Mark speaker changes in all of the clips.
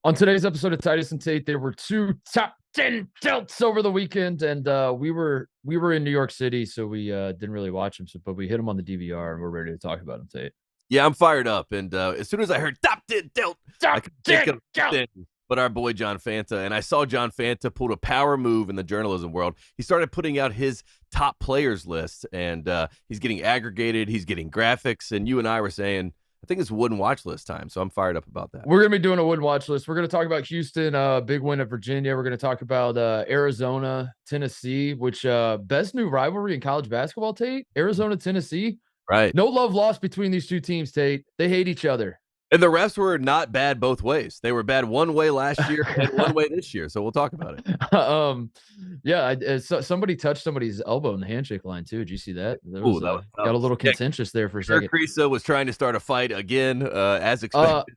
Speaker 1: On today's episode of Titus and Tate, there were two top 10 tilts over the weekend, and we were in New York City, so we didn't really watch them. But we hit them on the DVR, and we're ready to talk about them, Tate.
Speaker 2: Yeah, I'm fired up, and as soon as I heard top 10 tilt, I could think of nothing but our boy John Fanta, and I saw John Fanta pull a power move in the journalism world. He started putting out his top players list, and he's getting aggregated, he's getting graphics, and you and I were saying, I think it's wood and watch list time, so I'm fired up about that.
Speaker 1: We're going to be doing a wood and watch list. We're going to talk about Houston, big win at Virginia. We're going to talk about Arizona, Tennessee, which best new rivalry in college basketball, Tate. Arizona, Tennessee.
Speaker 2: Right.
Speaker 1: No love lost between these two teams, Tate. They hate each other.
Speaker 2: And the refs were not bad both ways. They were bad one way last year and one way this year. So we'll talk about
Speaker 1: it. Somebody touched somebody's elbow in the handshake line too. Did you see that? Got a little contentious there for a second.
Speaker 2: Creaso was trying to start a fight again, as expected.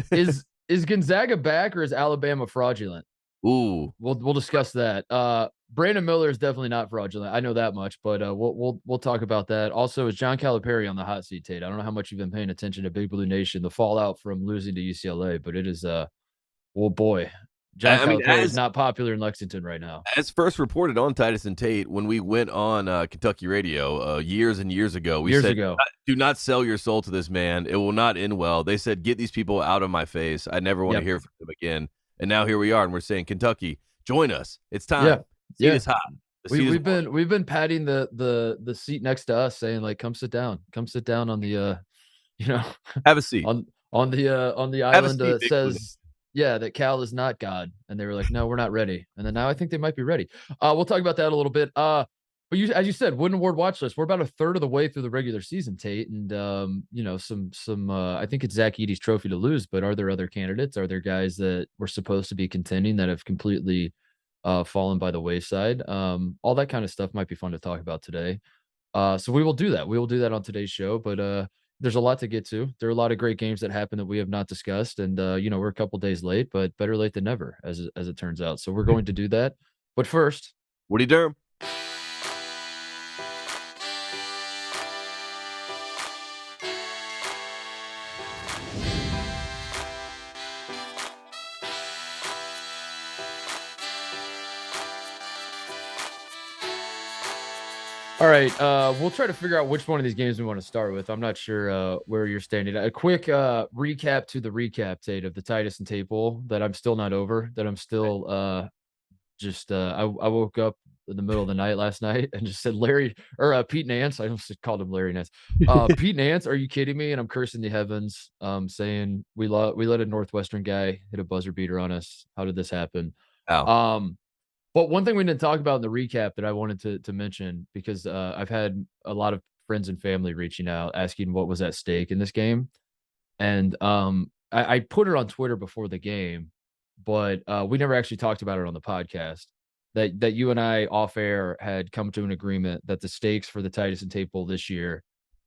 Speaker 1: Is Gonzaga back or is Alabama fraudulent?
Speaker 2: Ooh,
Speaker 1: we'll discuss that. Brandon Miller is definitely not fraudulent. I know that much, but we'll talk about that. Also, is John Calipari on the hot seat, Tate? I don't know how much you've been paying attention to Big Blue Nation, the fallout from losing to UCLA, but it is oh boy, John Calipari is not popular in Lexington right now.
Speaker 2: As first reported on Titus and Tate when we went on Kentucky radio years and years ago, we said, do not sell your soul to this man. It will not end well. They said, get these people out of my face. I never want to hear from them again. And now here we are, and we're saying, Kentucky, join us. It's time.
Speaker 1: Yeah.
Speaker 2: The seat is hot.
Speaker 1: We've been patting the seat next to us, saying like, come sit down on the
Speaker 2: have a seat
Speaker 1: on the island that says that Cal is not God, and they were like, no, we're not ready. And then now I think they might be ready. We'll talk about that a little bit. But as you said, Wooden Award watch list. We're about a third of the way through the regular season, Tate, and I think it's Zach Edey's trophy to lose. But are there other candidates? Are there guys that were supposed to be contending that have completely fallen by the wayside? All that kind of stuff might be fun to talk about today. So we will do that. We will do that on today's show. But there's a lot to get to. There are a lot of great games that happen that we have not discussed, and we're a couple days late, but better late than never, as it turns out. So we're going to do that. But first,
Speaker 2: Woody Durham.
Speaker 1: All right, we'll try to figure out which one of these games we want to start with. I'm not sure where you're standing. A quick recap to the recap, Tate, of the Titus and Tate Bowl that I'm still not over, that I'm still I woke up in the middle of the night last night and just said Pete Nance. I almost called him Larry Nance. Pete Nance, are you kidding me? And I'm cursing the heavens, saying we let a Northwestern guy hit a buzzer beater on us. How did this happen?
Speaker 2: Ow.
Speaker 1: But one thing we didn't talk about in the recap that I wanted to mention, because I've had a lot of friends and family reaching out asking what was at stake in this game. And I put it on Twitter before the game, but we never actually talked about it on the podcast. That you and I off air had come to an agreement that the stakes for the Titus and Tate Bowl this year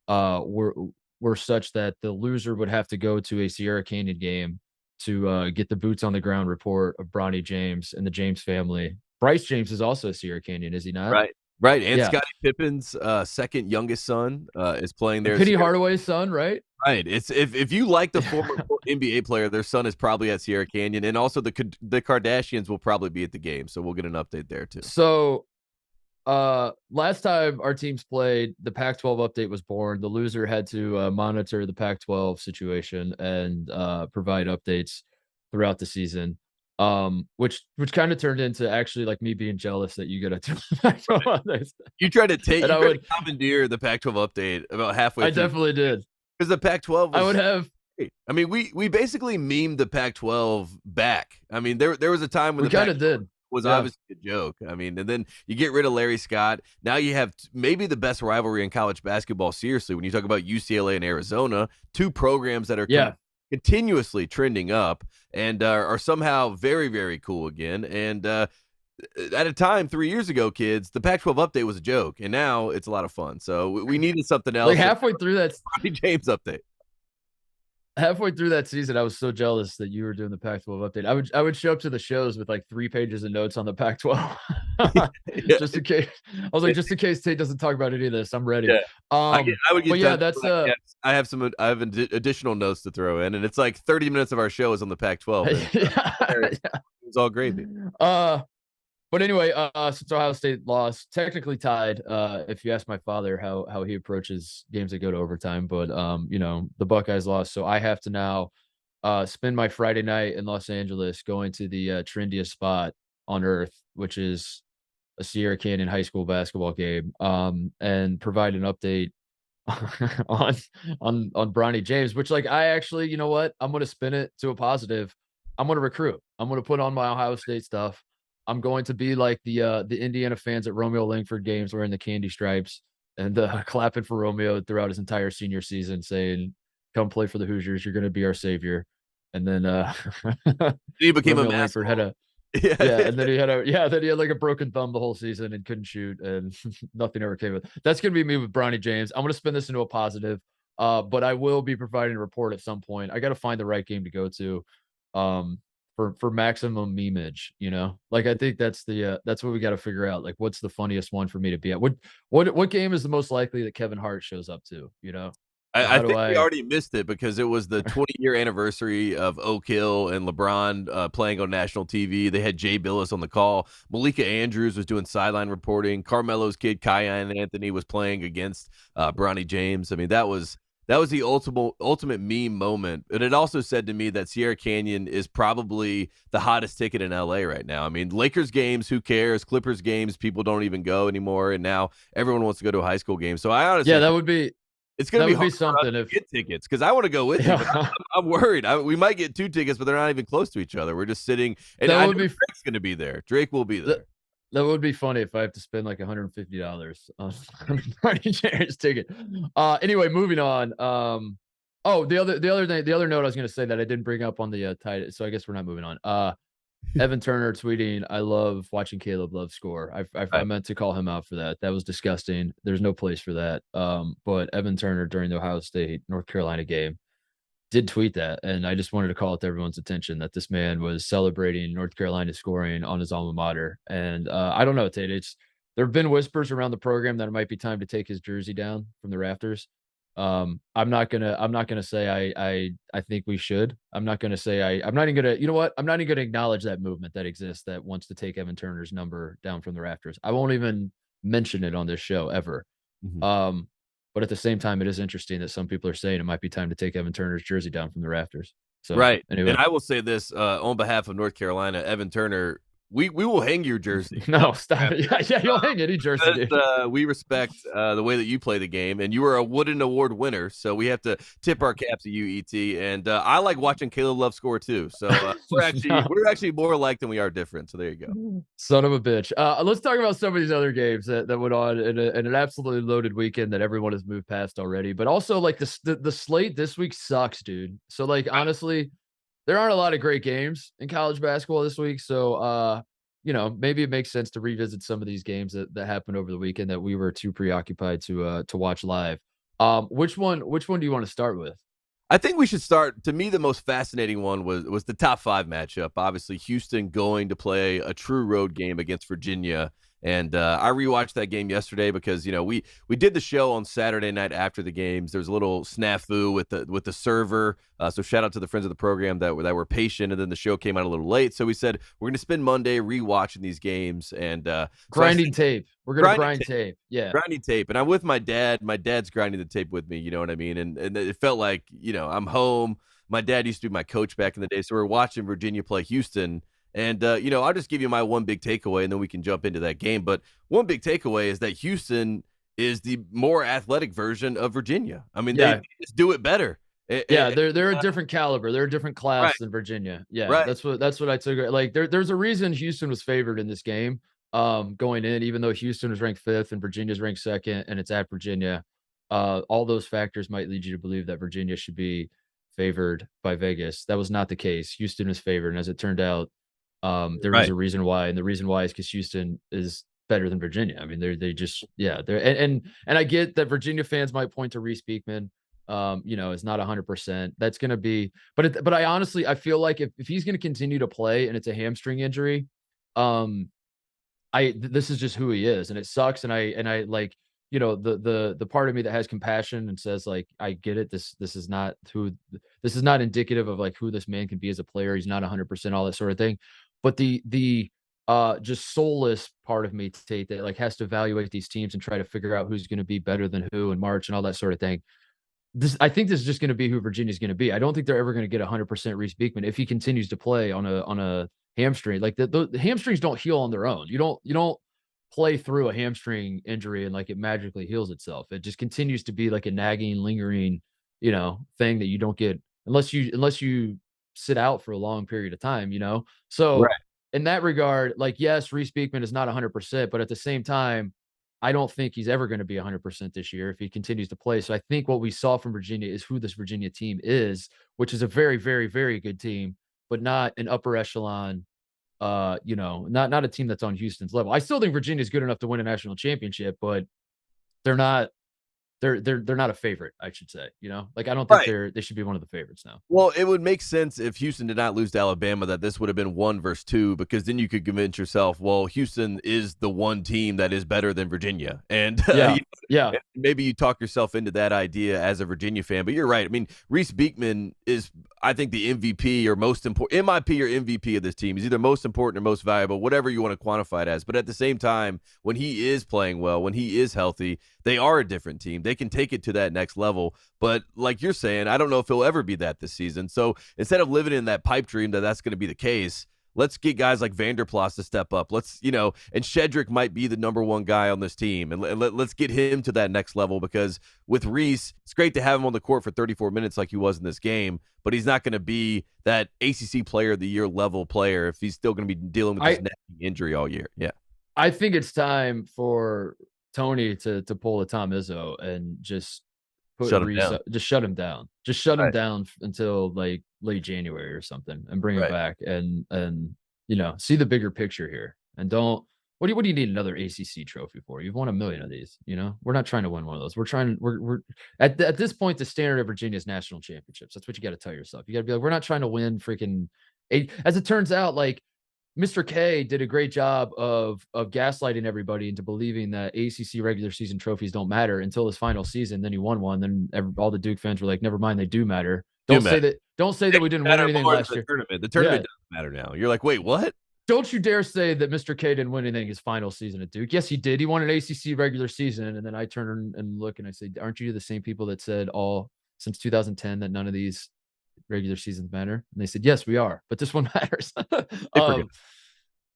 Speaker 1: were such that the loser would have to go to a Sierra Canyon game to get the boots on the ground report of Bronny James and the James family. Bryce James is also a Sierra Canyon, is he not?
Speaker 2: Right. And Scottie Pippen's second youngest son is playing there.
Speaker 1: Penny Hardaway's son, right?
Speaker 2: Right. It's if you like the former NBA player, their son is probably at Sierra Canyon, and also the Kardashians will probably be at the game, so we'll get an update there too.
Speaker 1: So, last time our teams played, the Pac-12 update was born. The loser had to monitor the Pac-12 situation and provide updates throughout the season. Which kind of turned into actually like me being jealous that you get a
Speaker 2: You tried to commandeer the Pac-12 update about halfway through.
Speaker 1: I definitely did.
Speaker 2: Because the Pac-12 was,
Speaker 1: I would have.
Speaker 2: I mean, we basically memed the Pac-12 back. I mean, there was a time when
Speaker 1: we kind of did.
Speaker 2: Was obviously a joke. I mean, and then you get rid of Larry Scott. Now you have maybe the best rivalry in college basketball, seriously, when you talk about UCLA and Arizona, two programs that are continuously trending up and are somehow very, very cool again. And at a time 3 years ago, kids, the Pac-12 update was a joke, and now it's a lot of fun. So we needed something else.
Speaker 1: Like halfway through that
Speaker 2: James update.
Speaker 1: halfway through that season, I was so jealous that you were doing the Pac-12 update. I would show up to the shows with like 3 pages of notes on the Pac-12,
Speaker 2: Yeah.
Speaker 1: just in case. I was like, just in case Tate doesn't talk about any of this, I'm ready.
Speaker 2: Yeah. I would get
Speaker 1: But yeah,
Speaker 2: done,
Speaker 1: that's
Speaker 2: yes, I have some additional notes to throw in, and it's like 30 minutes of our show is on the Pac-12. And,
Speaker 1: yeah.
Speaker 2: it's all gravy.
Speaker 1: But anyway, since Ohio State lost, technically tied. If you ask my father how he approaches games that go to overtime, but the Buckeyes lost, so I have to now spend my Friday night in Los Angeles going to the trendiest spot on earth, which is a Sierra Canyon high school basketball game, and provide an update on on Bronny James, which like I actually, you know what? I'm gonna spin it to a positive. I'm gonna recruit. I'm gonna put on my Ohio State stuff. I'm going to be like the Indiana fans at Romeo Langford games wearing the candy stripes and clapping for Romeo throughout his entire senior season, saying, "Come play for the Hoosiers. You're gonna be our savior." And then
Speaker 2: he became
Speaker 1: Romeo
Speaker 2: a
Speaker 1: Langford had a
Speaker 2: yeah.
Speaker 1: and then he had like a broken thumb the whole season and couldn't shoot, and nothing ever came of it. That's gonna be me with Bronny James. I'm gonna spin this into a positive, but I will be providing a report at some point. I got to find the right game to go to, for maximum memeage. Like I think that's that's what we got to figure out. Like, what's the funniest one for me to be at? What game is the most likely that Kevin Hart shows up to?
Speaker 2: I think we already missed it because it was the 20-year anniversary of Oak Hill and LeBron playing on national TV. They had Jay Billis on the call. Malika Andrews was doing sideline reporting. Carmelo's kid, Kyan Anthony, was playing against Bronny James. I mean, that was the ultimate meme moment. And it also said to me that Sierra Canyon is probably the hottest ticket in LA right now. I mean, Lakers games, who cares? Clippers games, people don't even go anymore. And now everyone wants to go to a high school game. So I honestly,
Speaker 1: yeah, that would be.
Speaker 2: It's going to be hard
Speaker 1: something
Speaker 2: to get tickets because I want to go with you. But I'm worried. We might get 2 tickets, but they're not even close to each other. We're just sitting, and I know Drake's going to be there. Drake will be there.
Speaker 1: That would be funny if I have to spend like $150 on Bronny James ticket. Anyway, moving on. The other note I was going to say that I didn't bring up on the Titus, so I guess we're not moving on. Evan Turner tweeting, "I love watching Caleb Love score." I meant to call him out for that. That was disgusting. There's no place for that. But Evan Turner during the Ohio State North Carolina game did tweet that, and I just wanted to call it to everyone's attention that this man was celebrating North Carolina scoring on his alma mater. And I don't know, Tate. There have been whispers around the program that it might be time to take his jersey down from the rafters. I'm not gonna say I think we should. I'm not gonna say I'm not even gonna, you know what? I'm not even gonna acknowledge that movement that exists that wants to take Evan Turner's number down from the rafters. I won't even mention it on this show ever.
Speaker 2: Mm-hmm.
Speaker 1: But at the same time, it is interesting that some people are saying it might be time to take Evan Turner's jersey down from the rafters. So
Speaker 2: right.
Speaker 1: Anyway.
Speaker 2: And I will say this on behalf of North Carolina, Evan Turner, we will hang your jersey.
Speaker 1: No, stop it. Yeah, you'll hang any jersey.
Speaker 2: We respect the way that you play the game, and you were a Wooden Award winner, so we have to tip our caps at UET. And I like watching Caleb Love score too. So we're actually more alike than we are different. So there you go.
Speaker 1: Son of a bitch. Let's talk about some of these other games that went on in an absolutely loaded weekend that everyone has moved past already. But also, like the slate this week sucks, dude. So like honestly, there aren't a lot of great games in college basketball this week. So, maybe it makes sense to revisit some of these games that happened over the weekend that we were too preoccupied to watch live. Which one do you want to start with?
Speaker 2: I think we should start. To me, the most fascinating one was the top 5 matchup. Obviously, Houston going to play a true road game against Virginia. And I rewatched that game yesterday because we did the show on Saturday night after the games. There was a little snafu with the server, so shout out to the friends of the program that were patient. And then the show came out a little late, so we said we're going to spend Monday rewatching these games and
Speaker 1: grinding tape. We're going to grind tape. Yeah,
Speaker 2: grinding tape. And I'm with my dad. My dad's grinding the tape with me. You know what I mean? And it felt like I'm home. My dad used to be my coach back in the day, so we're watching Virginia play Houston. And, I'll just give you my one big takeaway, and then we can jump into that game. But one big takeaway is that Houston is the more athletic version of Virginia. I mean, they just do it better.
Speaker 1: They're a different caliber. They're a different class than Virginia. Yeah, right. That's what I took. Like, there's a reason Houston was favored in this game going in, even though Houston was ranked 5th and Virginia's ranked 2nd, and it's at Virginia. All those factors might lead you to believe that Virginia should be favored by Vegas. That was not the case. Houston was favored, and as it turned out, there was a reason why, and the reason why is because Houston is better than Virginia. I mean, they just they're and I get that Virginia fans might point to Reese Beekman. is not 100%. That's going to be, but I honestly, I feel like if he's going to continue to play and it's a hamstring injury, this is just who he is, and it sucks. And I like, the part of me that has compassion and says like, I get it. This is not indicative of like who this man can be as a player. He's not 100%, all that sort of thing. But the just soulless part of me, Tate, that like has to evaluate these teams and try to figure out who's going to be better than who in March and all that sort of thing. I think this is just going to be who Virginia's going to be. I don't think they're ever going to get 100% Reese Beekman if he continues to play on a hamstring. Like the hamstrings don't heal on their own. You don't play through a hamstring injury and like it magically heals itself. It just continues to be like a nagging, lingering, thing that you don't get unless you sit out for a long period of time. So
Speaker 2: Right.
Speaker 1: in that regard, like yes, Reese Beekman is not 100%, but at the same time, I don't think he's ever going to be 100% this year if he continues to play. So I think what we saw from Virginia is who this Virginia team is, which is a very, very, very good team, but not an upper echelon, not a team that's on Houston's level. I still think Virginia is good enough to win a national championship, but they're not they're not a favorite, I should say. Like I don't think they should be one of the favorites now.
Speaker 2: Well, it would make sense if Houston did not lose to Alabama that this would have been 1 versus 2, because then you could convince yourself, well, Houston is the one team that is better than Virginia. And maybe you talk yourself into that idea as a Virginia fan. But you're right. I mean, Reese Beekman is, I think, the MVP or most important, MIP or MVP of this team. He's either most important or most valuable, whatever you want to quantify it as. But at the same time, when he is playing well, when he is healthy, they are a different team. They can take it to that next level. But like you're saying, I don't know if he'll ever be that this season. So instead of living in that pipe dream that that's going to be the case, let's get guys like Vanderplas to step up. Let's, and Shedrick might be the number one guy on this team. And let's get him to that next level, because with Reese, it's great to have him on the court for 34 minutes like he was in this game, but he's not going to be that ACC player of the year level player if he's still going to be dealing with this nagging injury all year. Yeah.
Speaker 1: I think it's time for Tony to pull a Tom Izzo and just shut him down. Just shut him down. Just shut him down until like late January or something, and bring him back and see the bigger picture here. And don't what do you need another ACC trophy for? You've won 1 million of these. We're not trying to win one of those. We're at this point, the standard of Virginia's national championships. That's what you got to tell yourself. You got to be like, we're not trying to win freaking 8. As it turns out, like Mr. K did a great job of gaslighting everybody into believing that ACC regular season trophies don't matter until his final season. Then he won one. Then all the Duke fans were like, "Never mind, they do matter." Don't say that we didn't win anything last year.
Speaker 2: The tournament doesn't matter now. You're like, wait, what?
Speaker 1: Don't you dare say that Mr. K didn't win anything his final season at Duke. Yes, he did. He won an ACC regular season, and then I turn and look and I say, "Aren't you the same people that said all since 2010 that none of these regular seasons matter?" And they said, "Yes, we are, but this one matters."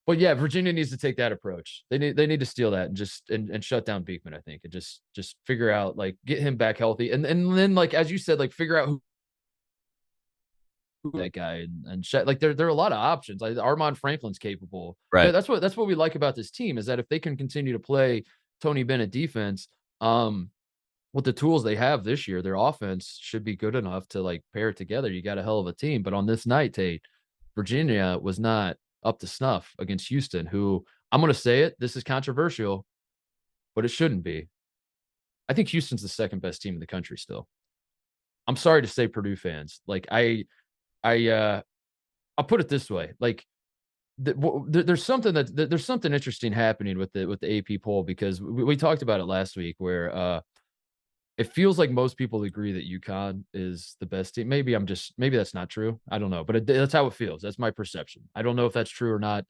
Speaker 1: But yeah, Virginia needs to take that approach. They need to steal that and shut down Beekman, I think, and just figure out, like, get him back healthy, and then, like, as you said, like, figure out who that guy and like there are a lot of options. Like Armand Franklin's capable.
Speaker 2: Right.
Speaker 1: Yeah, that's what we like about this team, is that if they can continue to play Tony Bennett defense, with the tools they have this year, their offense should be good enough to like pair it together. You got a hell of a team. But on this night, Tate, Virginia was not up to snuff against Houston, who, I'm going to say it, this is controversial, but it shouldn't be. I think Houston's the second best team in the country still. I'm sorry to say, Purdue fans. Like I'll put it this way. Like there's something interesting happening with the AP poll, because we talked about it last week, where it feels like most people agree that UConn is the best team. Maybe that's not true. I don't know, but that's how it feels. That's my perception. I don't know if that's true or not.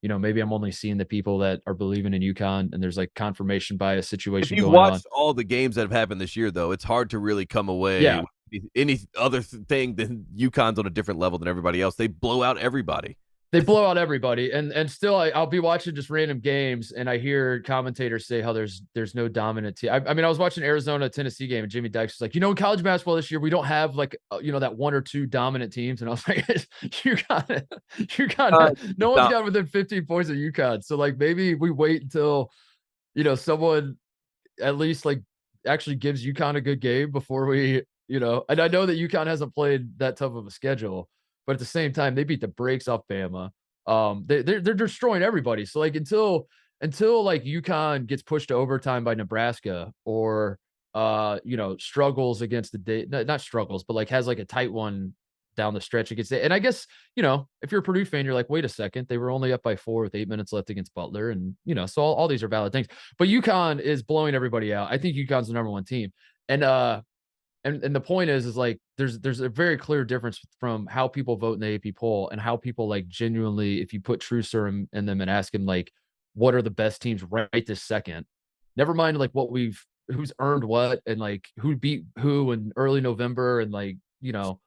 Speaker 1: Maybe I'm only seeing the people that are believing in UConn, and there's like confirmation bias situation.
Speaker 2: If you watched all the games that have happened this year, though, it's hard to really come away with any other thing than UConn's on a different level than everybody else. They blow out everybody. They blow out everybody, and still, I'll be watching just random games, and I hear commentators say how there's no dominant team. I mean, I was watching Arizona-Tennessee game, and Jimmy Dykes was like, in college basketball this year, we don't have like that 1 or 2 dominant teams, and I was like, UConn, no one's got within 15 points of UConn. So like maybe we wait until someone at least like actually gives UConn a good game before we and I know that UConn hasn't played that tough of a schedule. But at the same time, they beat the brakes off Bama. They're destroying everybody. So like until like UConn gets pushed to overtime by Nebraska, or
Speaker 1: struggles against not struggles, but like has like a tight one down the stretch against it. And I guess, if you're a Purdue fan, you're like, wait a second, they were only up by 4 with 8 minutes left against Butler. And, so all these are valid things. But UConn is blowing everybody out. I think UConn's the number one team. And the point is like there's a very clear difference from how people vote in the AP poll and how people like genuinely, if you put Trusser in them and ask him like, what are the best teams right this second? Never mind like who's earned what and like who beat who in early November and like,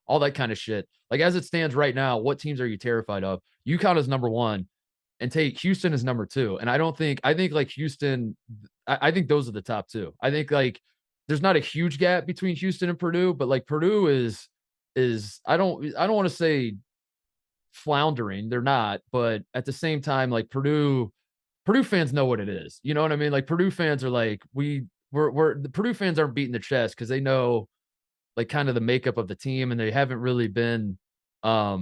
Speaker 1: all that kind of shit. Like as it stands right now, what teams are you terrified of? UConn is number one and Houston is number two. And I think like Houston, I think those are the top two. I think like there's not a huge gap between Houston and Purdue, but like Purdue is I don't want to say floundering. They're not, but at the same time, like Purdue fans know what it is. You know what I mean? Like Purdue fans are like, we're the Purdue fans aren't beating the chest because they know like kind of the makeup of the team and they haven't really been, I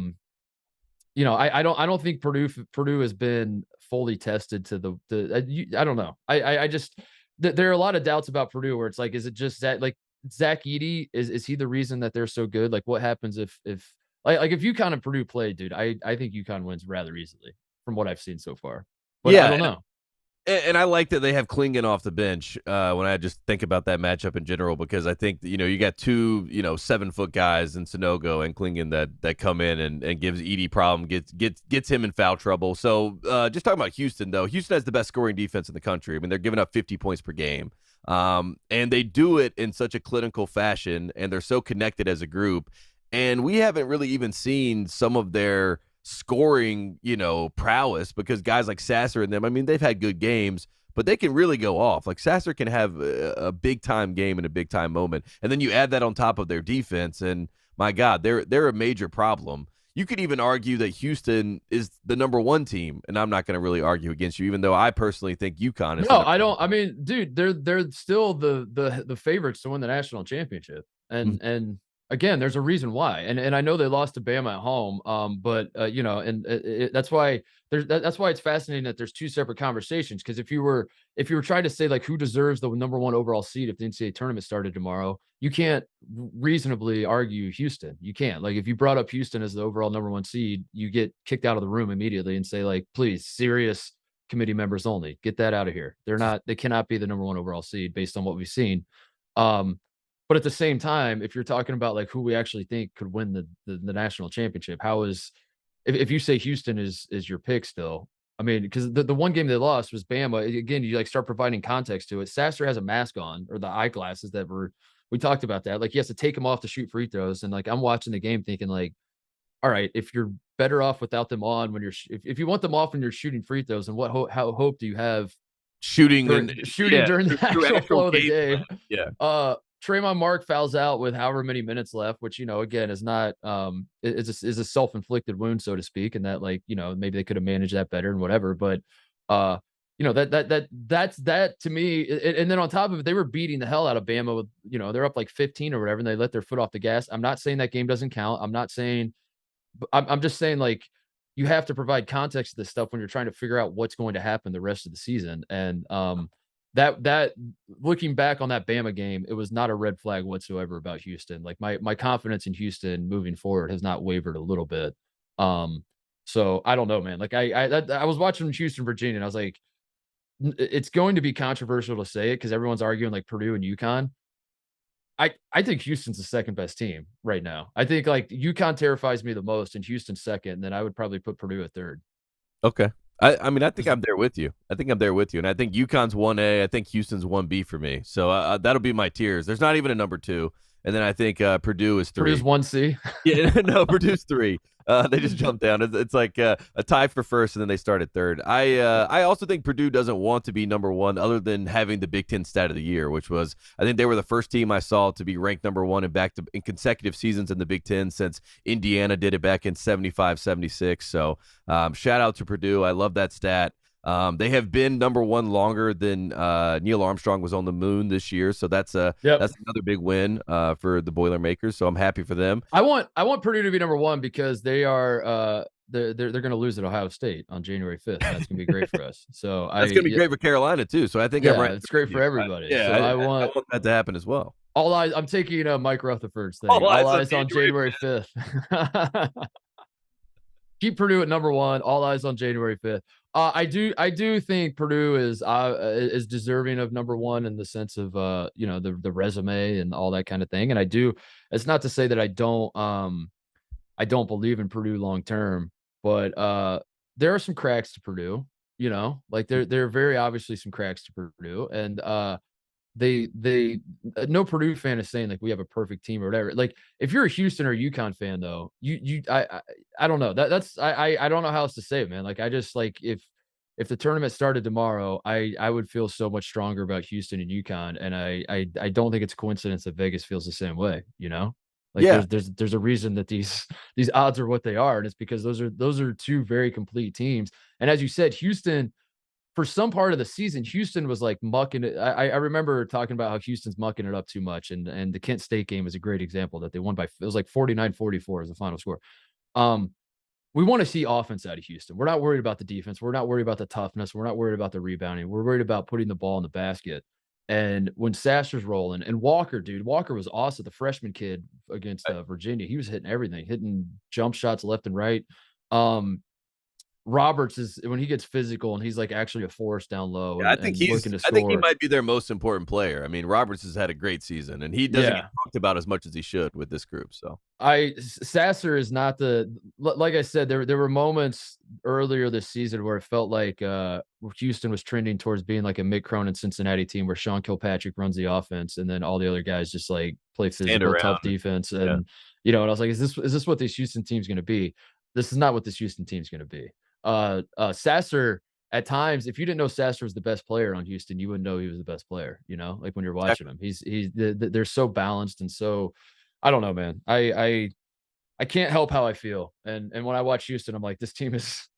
Speaker 1: don't think Purdue has been fully tested to I don't know. I just, there are a lot of doubts about Purdue where it's like, is it just that like Zach Edey, is he the reason that they're so good? Like what happens if if UConn and Purdue play, dude, I think UConn wins rather easily from what I've seen so far. But
Speaker 2: yeah,
Speaker 1: I don't know.
Speaker 2: And I like that they have Klingon off the bench when I just think about that matchup in general, because I think, you got two, 7-foot guys in Sonogo and Klingon that come in and gives Edey problem, gets him in foul trouble. So just talking about Houston, though, Houston has the best scoring defense in the country. I mean, they're giving up 50 points per game. And they do it in such a clinical fashion, and they're so connected as a group. And we haven't really even seen some of their scoring, prowess, because guys like Sasser and them, I mean, they've had good games, but they can really go off. Like Sasser can have a big time game in a big time moment, and then you add that on top of their defense, and my God, they're a major problem. You could even argue that Houston is the number one team, and I'm not going to really argue against you, even though I personally think UConn is.
Speaker 1: No, I don't. I mean, dude, they're still the favorites to win the national championship, and again, there's a reason why, and I know they lost to Bama at home, but that's why that's why it's fascinating that there's two separate conversations. Because if you were trying to say like who deserves the number one overall seed if the NCAA tournament started tomorrow, you can't reasonably argue Houston. You can't. Like if you brought up Houston as the overall number one seed, you get kicked out of the room immediately and say like, please, serious committee members only, get that out of here. They cannot be the number one overall seed based on what we've seen. But at the same time, if you're talking about like who we actually think could win the national championship, if you say Houston is your pick still, I mean, because the one game they lost was Bama. Again, you like start providing context to it. Sasser has a mask on, or the eyeglasses we talked about that. Like he has to take them off to shoot free throws. And like I'm watching the game thinking like, all right, if you're better off without them on when if you want them off when you're shooting free throws, and how hope do you have
Speaker 2: shooting during
Speaker 1: the actual flow of the game?
Speaker 2: Yeah.
Speaker 1: Trayvon Mark fouls out with however many minutes left, which, again, is not, is a self-inflicted wound, so to speak. And that like, maybe they could have managed that better and whatever. But, that's to me. And then on top of it, they were beating the hell out of Bama with, they're up like 15 or whatever, and they let their foot off the gas. I'm not saying that game doesn't count. I'm not saying, I'm just saying like, you have to provide context to this stuff when you're trying to figure out what's going to happen the rest of the season. And, that looking back on that Bama game, it was not a red flag whatsoever about Houston. Like my confidence in Houston moving forward has not wavered a little bit. So I don't know, man. Like I was watching Houston, Virginia, and I was like, it's going to be controversial to say it because everyone's arguing like Purdue and UConn. I think Houston's the second best team right now. I think like UConn terrifies me the most, and Houston's second, and then I would probably put Purdue at third.
Speaker 2: Okay. I mean, I think I'm there with you. And I think UConn's 1A. I think Houston's 1B for me. So that'll be my tiers. There's not even a number 2. And then I think Purdue is 3.
Speaker 1: Purdue's 1C.
Speaker 2: Yeah, no, Purdue's 3. They just jumped down. It's like a tie for first, and then they start at third. I also think Purdue doesn't want to be number 1 other than having the Big Ten stat of the year, which was, I think they were the first team I saw to be ranked number 1 in consecutive seasons in the Big Ten since Indiana did it back in 75, 76. So shout out to Purdue. I love that stat. They have been number 1 longer than Neil Armstrong was on the moon this year, so that's another big win for the Boilermakers. So I'm happy for them.
Speaker 1: I want Purdue to be number 1 because they are they're going to lose at Ohio State on January 5th. And that's going to be great for us. So
Speaker 2: that's going to be great for Carolina too. So I think I'm right.
Speaker 1: It's great for everybody.
Speaker 2: I want that to happen as well.
Speaker 1: All eyes. I'm taking Mike Rutherford's thing. All eyes on January 5th. Keep Purdue at number 1. All eyes on January 5th. I do think Purdue is deserving of number 1 in the sense of the resume and all that kind of thing. And it's not to say that I don't believe in Purdue long term, but there are some cracks to Purdue. Like there are very obviously some cracks to Purdue, and no Purdue fan is saying like we have a perfect team or whatever. Like if you're a Houston or UConn fan though, I don't know. I don't know how else to say it, man. Like I just like if the tournament started tomorrow, I would feel so much stronger about Houston and UConn, and I don't think it's a coincidence that Vegas feels the same way. Like there's a reason that these odds are what they are, and it's because those are 2 very complete teams. And as you said, Houston, for some part of the season, Houston was like mucking it. I remember talking about how Houston's mucking it up too much, and the Kent State game is a great example that they won by. It was like 49-44 as the final score. We want to see offense out of Houston. We're not worried about the defense. We're not worried about the toughness. We're not worried about the rebounding. We're worried about putting the ball in the basket. And when Sasser's rolling, and Walker was awesome. The freshman kid against Virginia, he was hitting everything, hitting jump shots left and right. Roberts is when he gets physical and he's like actually a force down low.
Speaker 2: Yeah, I think he might be their most important player. I mean, Roberts has had a great season, and he doesn't get talked about as much as he should with this group. So
Speaker 1: Sasser is not like I said, there were moments earlier this season where it felt like Houston was trending towards being like a Mick Cronin Cincinnati team where Sean Kilpatrick runs the offense and then all the other guys just like play physical, tough defense. And and I was like, is this what this Houston team's going to be? This is not what this Houston team's going to be. Sasser, at times, if you didn't know Sasser was the best player on Houston, you wouldn't know he was the best player, like when you're watching him. They're so balanced and so, I don't know, man. I can't help how I feel. And when I watch Houston, I'm like, this team is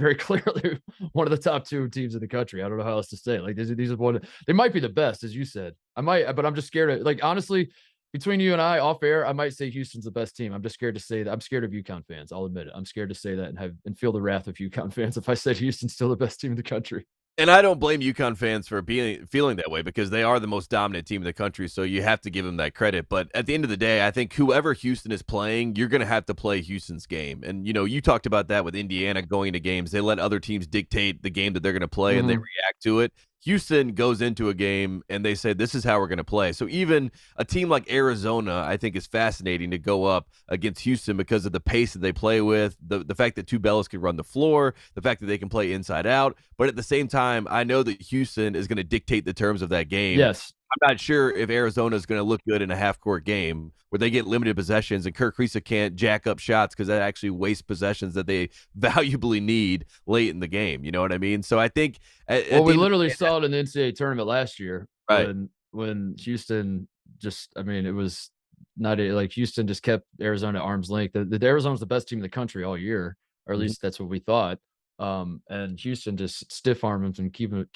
Speaker 1: very clearly one of the top 2 teams in the country. I don't know how else to say it. Like these are they might be the best, as you said. But I'm just scared of, like, honestly, between you and I off air, I might say Houston's the best team. I'm just scared to say that. I'm scared of UConn fans. I'll admit it. I'm scared to say that and feel the wrath of UConn fans if I said Houston's still the best team in the country.
Speaker 2: And I don't blame UConn fans for feeling that way because they are the most dominant team in the country, so you have to give them that credit. But at the end of the day, I think whoever Houston is playing, you're going to have to play Houston's game. And, you talked about that with Indiana going into games. They let other teams dictate the game that they're going to play, and they react to it. Houston goes into a game and they say, this is how we're going to play. So even a team like Arizona, I think, is fascinating to go up against Houston because of the pace that they play with, the fact that Tubelis can run the floor, the fact that they can play inside out. But at the same time, I know that Houston is going to dictate the terms of that game.
Speaker 1: Yes.
Speaker 2: I'm not sure if Arizona is going to look good in a half-court game where they get limited possessions and Kirk Kriisa can't jack up shots because that actually wastes possessions that they valuably need late in the game. You know what I mean? So I think
Speaker 1: we literally saw it in the NCAA tournament last year, right? When Houston it was not like Houston just kept Arizona at arm's length. The Arizona's the best team in the country all year, or at least that's what we thought. And Houston just stiff-armed them and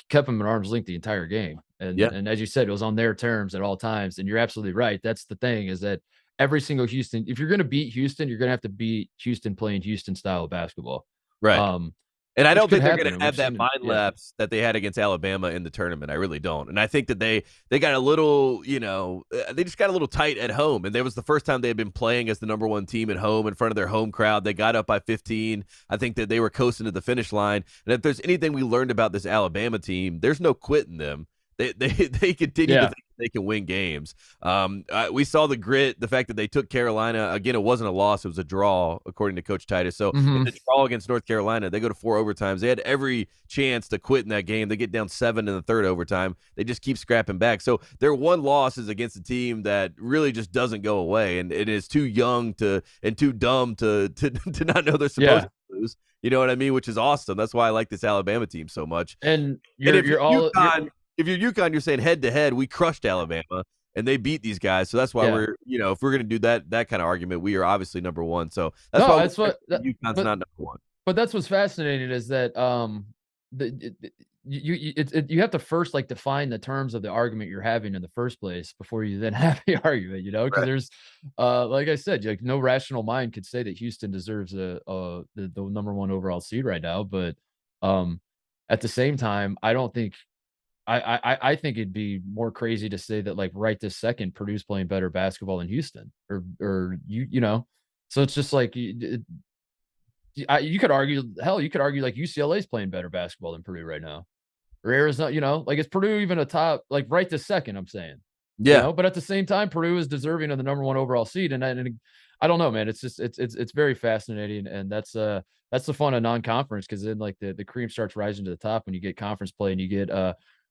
Speaker 1: kept them at arm's length the entire game. And as you said, it was on their terms at all times. And you're absolutely right. That's the thing, is that every single Houston, if you're going to beat Houston, you're going to have to beat Houston playing Houston style of basketball.
Speaker 2: Right. And I don't think they're going to have that mind lapse that they had against Alabama in the tournament. I really don't. And I think that they got a little, they just got a little tight at home. And that was the first time they had been playing as the number 1 team at home in front of their home crowd. They got up by 15. I think that they were coasting to the finish line. And if there's anything we learned about this Alabama team, there's no quitting them. They continue to think they can win games. We saw the grit, the fact that they took Carolina. Again, it wasn't a loss. It was a draw, according to Coach Titus. So in the draw against North Carolina, they go to 4 overtimes. They had every chance to quit in that game. They get down 7 in the 3rd overtime. They just keep scrapping back. So their one loss is against a team that really just doesn't go away, and it is too young and too dumb to not know they're supposed to lose. You know what I mean? Which is awesome. That's why I like this Alabama team so much.
Speaker 1: And
Speaker 2: if you're UConn, you're saying head-to-head, we crushed Alabama, and they beat these guys. So that's why we're, if we're going to do that kind of argument, we are obviously number 1. So UConn's not number 1.
Speaker 1: But that's what's fascinating is that you have to first like define the terms of the argument you're having in the first place before you then have the argument, because
Speaker 2: Right.
Speaker 1: there's like I said, like no rational mind could say that Houston deserves the number one overall seed right now, but at the same time, I don't think I think it'd be more crazy to say that like right this second Purdue's playing better basketball than Houston or so it's just like you could argue, hell, you could argue like UCLA's playing better basketball than Purdue right now. Or Arizona, like is Purdue even a top, like right this second, I'm saying.
Speaker 2: Yeah.
Speaker 1: But at the same time, Purdue is deserving of the number one overall seed. And I don't know, man. It's just it's very fascinating. And that's the fun of non-conference, because then like the cream starts rising to the top when you get conference play and you get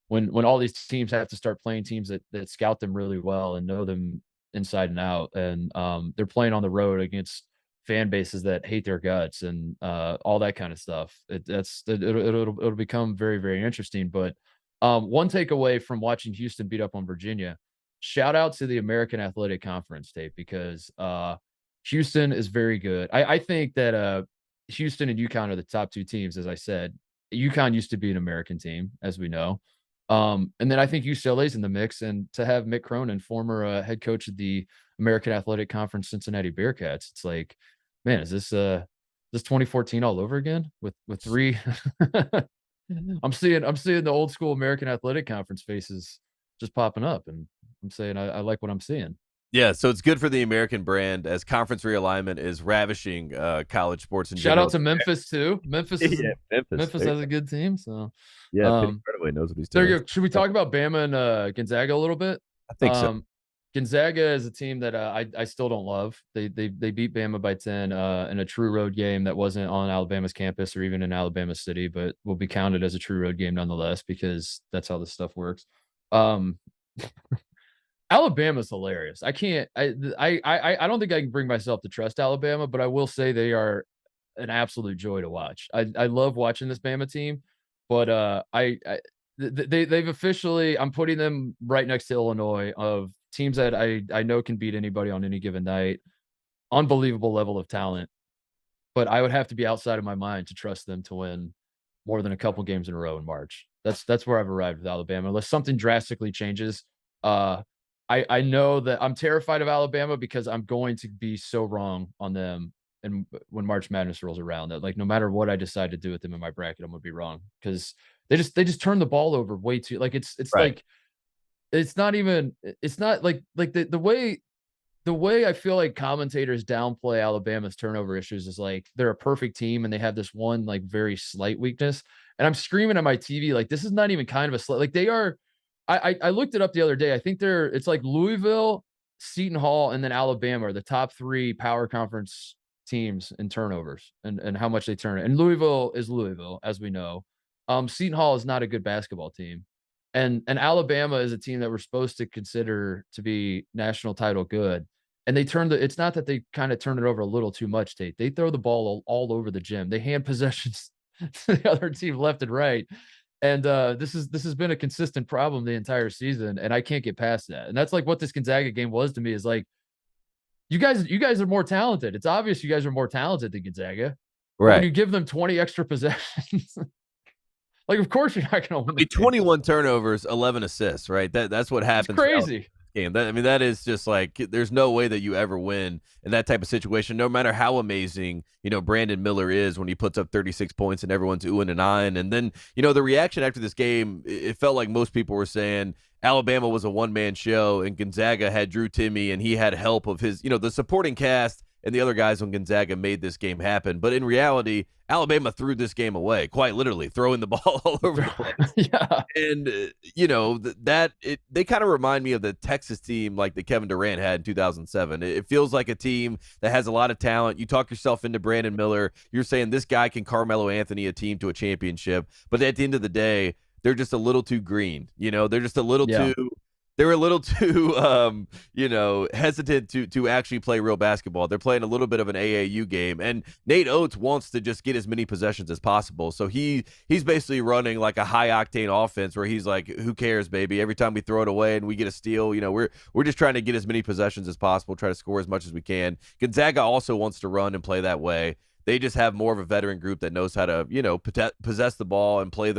Speaker 1: when all these teams have to start playing teams that scout them really well and know them inside and out. And they're playing on the road against fan bases that hate their guts and all that kind of stuff. It'll become very, very interesting. But one takeaway from watching Houston beat up on Virginia, shout out to the American Athletic Conference, Tate, because Houston is very good. I think that Houston and UConn are the top two teams, as I said. UConn used to be an American team, as we know. And then I think UCLA's in the mix, and to have Mick Cronin, former head coach of the American Athletic Conference Cincinnati Bearcats, it's like, man, is this 2014 all over again with three? I'm seeing the old school American Athletic Conference faces just popping up, and I'm saying I like what I'm seeing.
Speaker 2: Yeah, so it's good for the American brand as conference realignment is ravishing college sports in
Speaker 1: Shout
Speaker 2: general.
Speaker 1: out to Memphis too. Memphis has a good team. So
Speaker 2: yeah, Penny Hardaway knows what he's doing.
Speaker 1: There you go. Should we talk about Bama and Gonzaga a little bit?
Speaker 2: I think so.
Speaker 1: Gonzaga is a team that I still don't love. They beat Bama by 10 in a true road game that wasn't on Alabama's campus or even in Alabama City, but will be counted as a true road game nonetheless, because that's how this stuff works. Alabama's hilarious. I don't think I can bring myself to trust Alabama, but I will say they are an absolute joy to watch. I love watching this Bama team, but they've officially, I'm putting them right next to Illinois of teams that I know can beat anybody on any given night. Unbelievable level of talent, but I would have to be outside of my mind to trust them to win more than a couple games in a row in March. That's where I've arrived with Alabama, unless something drastically changes. I know that I'm terrified of Alabama because I'm going to be so wrong on them. And when March Madness rolls around, that like no matter what I decide to do with them in my bracket, I'm gonna be wrong, because they just turn the ball over way too. Like it's
Speaker 2: Right.
Speaker 1: like it's not like the way I feel like commentators downplay Alabama's turnover issues is like they're a perfect team and they have this one like very slight weakness. And I'm screaming at my TV like this is not even kind of a slight, like they are. I looked it up the other day. I think it's like Louisville, Seton Hall, and then Alabama are the top three power conference teams in turnovers and how much they turn it. And Louisville is Louisville, as we know. Seton Hall is not a good basketball team. And Alabama is a team that we're supposed to consider to be national title good. And they it's not that they kind of turn it over a little too much, Tate. They throw the ball all over the gym. They hand possessions to the other team left and right. And this has been a consistent problem the entire season, and I can't get past that. And that's like what this Gonzaga game was to me, is like you guys are more talented. It's obvious you guys are more talented than Gonzaga.
Speaker 2: Right.
Speaker 1: When you give them 20 extra possessions, like of course you're not going to win.
Speaker 2: 21 turnovers, 11 assists, right? That's what happens.
Speaker 1: It's crazy.
Speaker 2: Game. That is just like there's no way that you ever win in that type of situation, no matter how amazing Brandon Miller is when he puts up 36 points and everyone's oohing and eyeing. And then the reaction after this game, it felt like most people were saying Alabama was a one-man show and Gonzaga had Drew Timme and he had help of his the supporting cast and the other guys on Gonzaga made this game happen. But in reality, Alabama threw this game away, quite literally, throwing the ball all over the place.
Speaker 1: Yeah.
Speaker 2: And, they kind of remind me of the Texas team like that Kevin Durant had in 2007. It feels like a team that has a lot of talent. You talk yourself into Brandon Miller. You're saying this guy can Carmelo Anthony a team to a championship. But at the end of the day, they're just a little too green. They're just a little too – they're a little too, hesitant to actually play real basketball. They're playing a little bit of an AAU game, and Nate Oates wants to just get as many possessions as possible. So he's basically running like a high octane offense where he's like, "Who cares, baby? Every time we throw it away and we get a steal, we're just trying to get as many possessions as possible, try to score as much as we can." Gonzaga also wants to run and play that way. They just have more of a veteran group that knows how to, possess the ball and play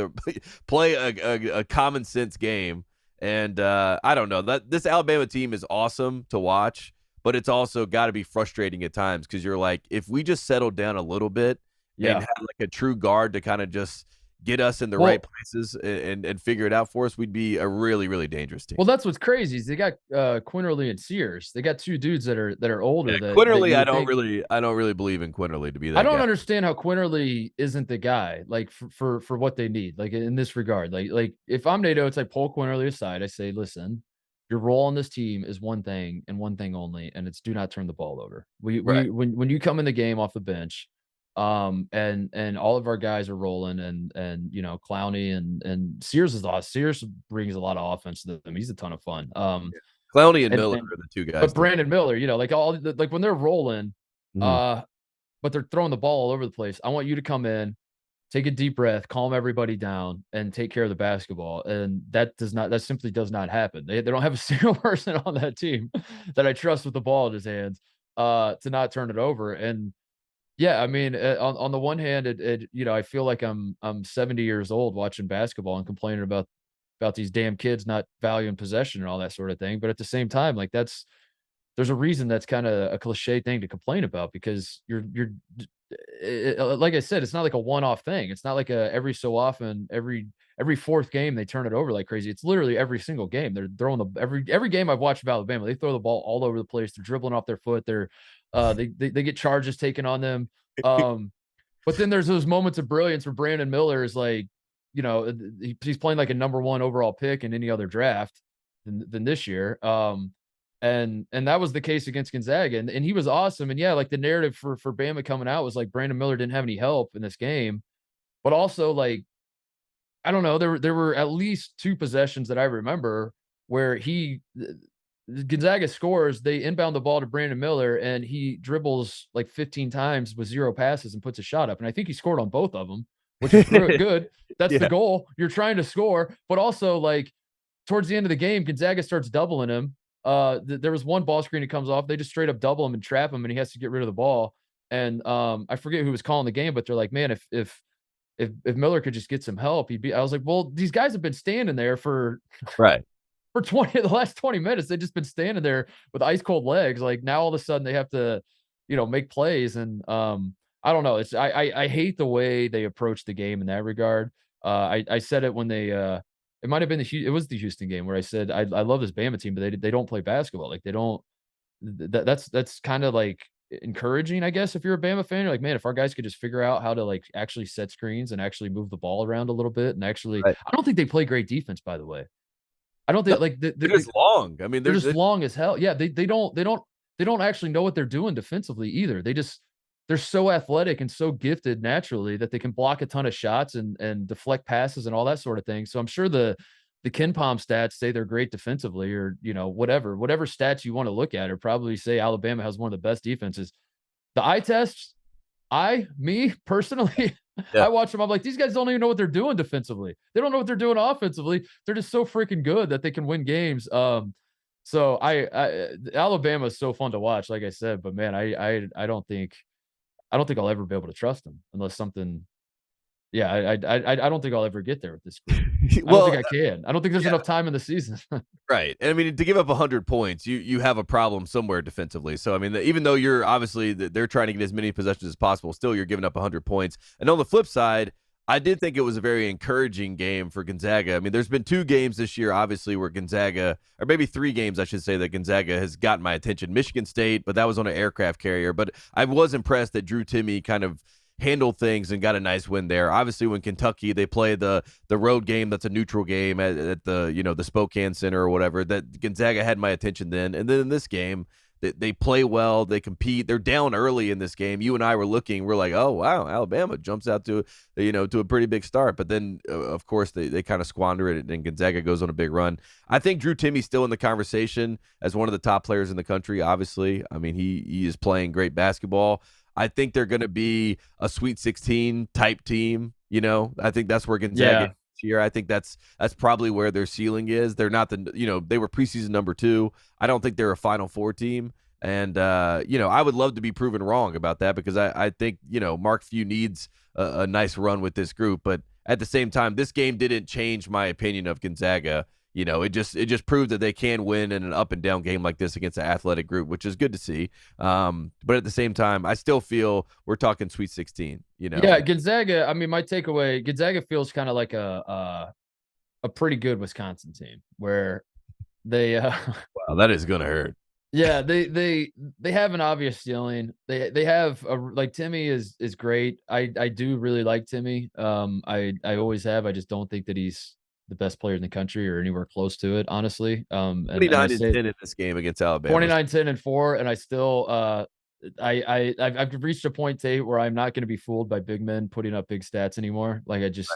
Speaker 2: play a common sense game. And I don't know, that this Alabama team is awesome to watch, but it's also got to be frustrating at times because you're like, if we just settled down a little bit and had like a true guard to kind of just get us in the right places and figure it out for us, we'd be a really, really dangerous team.
Speaker 1: Well, that's what's crazy is they got Quinterly and Sears. They got two dudes that are older.
Speaker 2: Yeah, Quinterly, I don't really believe in Quinterly to be that.
Speaker 1: I don't understand how Quinterly isn't the guy like for what they need. Like in this regard, like if I'm NATO, it's like pull Quinterly aside. I say, listen, your role on this team is one thing and one thing only, and it's do not turn the ball over. When you come in the game off the bench, and all of our guys are rolling and Clowney and Sears is lost. Sears brings a lot of offense to them. He's a ton of fun.
Speaker 2: Clowney and Miller are the two guys.
Speaker 1: But Brandon Miller, like like when they're rolling, but they're throwing the ball all over the place. I want you to come in, take a deep breath, calm everybody down, and take care of the basketball. And that simply does not happen. They don't have a single person on that team that I trust with the ball in his hands to not turn it over. And yeah, I mean, on the one hand, I feel like I'm 70 years old watching basketball and complaining about these damn kids not valuing possession and all that sort of thing. But at the same time, like there's a reason that's kind of a cliche thing to complain about because like I said, it's not like a one-off thing. It's not like every so often, every fourth game they turn it over like crazy. It's literally every single game. They're throwing every game I've watched of Alabama, they throw the ball all over the place. They're dribbling off their foot. They get charges taken on them. But then there's those moments of brilliance where Brandon Miller is like, he's playing like a number 1 overall pick in any other draft than this year. And that was the case against Gonzaga, and he was awesome. And yeah, like the narrative for Bama coming out was like Brandon Miller didn't have any help in this game, but also like I don't know, there were at least 2 possessions that I remember where Gonzaga scores, they inbound the ball to Brandon Miller, and he dribbles like 15 times with 0 passes and puts a shot up. And I think he scored on both of them, which is good. That's the goal. You're trying to score, but also like towards the end of the game, Gonzaga starts doubling him. There was one ball screen that comes off. They just straight up double him and trap him, and he has to get rid of the ball. And I forget who was calling the game, but they're like, man, if Miller could just get some help, he'd be. I was like, well, these guys have been standing there for for the last 20 minutes. They've just been standing there with ice cold legs. Like now all of a sudden they have to, make plays. And I don't know. I hate the way they approach the game in that regard. I said it when they it might have been it was the Houston game where I said I love this Bama team, but they don't play basketball. Like they don't. That's kind of like encouraging, I guess, if you're a Bama fan. You're like, man, if our guys could just figure out how to like actually set screens and actually move the ball around a little bit and actually, I don't think they play great defense, by the way. I don't think they're
Speaker 2: just long. I mean,
Speaker 1: they're just long as hell. Yeah, they don't actually know what they're doing defensively either. They're so athletic and so gifted naturally that they can block a ton of shots and deflect passes and all that sort of thing. So I'm sure the Ken Palm stats say they're great defensively, or whatever stats you want to look at, or probably say Alabama has one of the best defenses. The eye tests, me personally, I watch them. I'm like, these guys don't even know what they're doing defensively. They don't know what they're doing offensively. They're just so freaking good that they can win games. So Alabama is so fun to watch, like I said. But man, I don't think I'll ever be able to trust them unless something. Yeah, I don't think I'll ever get there with this group. I don't think I can. I don't think there's enough time in the season.
Speaker 2: Right. And I mean, to give up 100 points, you have a problem somewhere defensively. So, I mean, even though you're obviously they're trying to get as many possessions as possible, still you're giving up 100 points. And on the flip side, I did think it was a very encouraging game for Gonzaga. I mean, there's been 2 games this year, obviously, where Gonzaga, or maybe 3 games, I should say, that Gonzaga has gotten my attention. Michigan State, but that was on an aircraft carrier. But I was impressed that Drew Timme kind of handled things and got a nice win there. Obviously, when Kentucky, they play the road game that's a neutral game at the the Spokane Center or whatever, that Gonzaga had my attention then. And then in this game, they play well, they compete. They're down early in this game. You and I were looking, we're like, oh wow, Alabama jumps out to to a pretty big start. But then of course they kind of squander it, and Gonzaga goes on a big run. I think Drew Timme's still in the conversation as one of the top players in the country. Obviously, I mean he is playing great basketball. I think they're going to be a Sweet 16 type team. I think that's where Gonzaga is here. I think that's probably where their ceiling is. They're not they were preseason number 2. I don't think they're a Final Four team, And I would love to be proven wrong about that because I think Mark Few needs a nice run with this group, but at the same time, this game didn't change my opinion of Gonzaga. It just proved that they can win in an up and down game like this against an athletic group, which is good to see. But at the same time, I still feel we're talking Sweet 16.
Speaker 1: Yeah, Gonzaga. I mean, my takeaway: Gonzaga feels kind of like a pretty good Wisconsin team where they.
Speaker 2: Wow, that is gonna hurt.
Speaker 1: Yeah, they have an obvious ceiling. They have like Timmy is great. I do really like Timmy. I always have. I just don't think that he's the best player in the country or anywhere close to it, honestly.
Speaker 2: 29-10 in this game against Alabama.
Speaker 1: 29-10-4, and I still I've reached a point, Tate, where I'm not going to be fooled by big men putting up big stats anymore. Like it's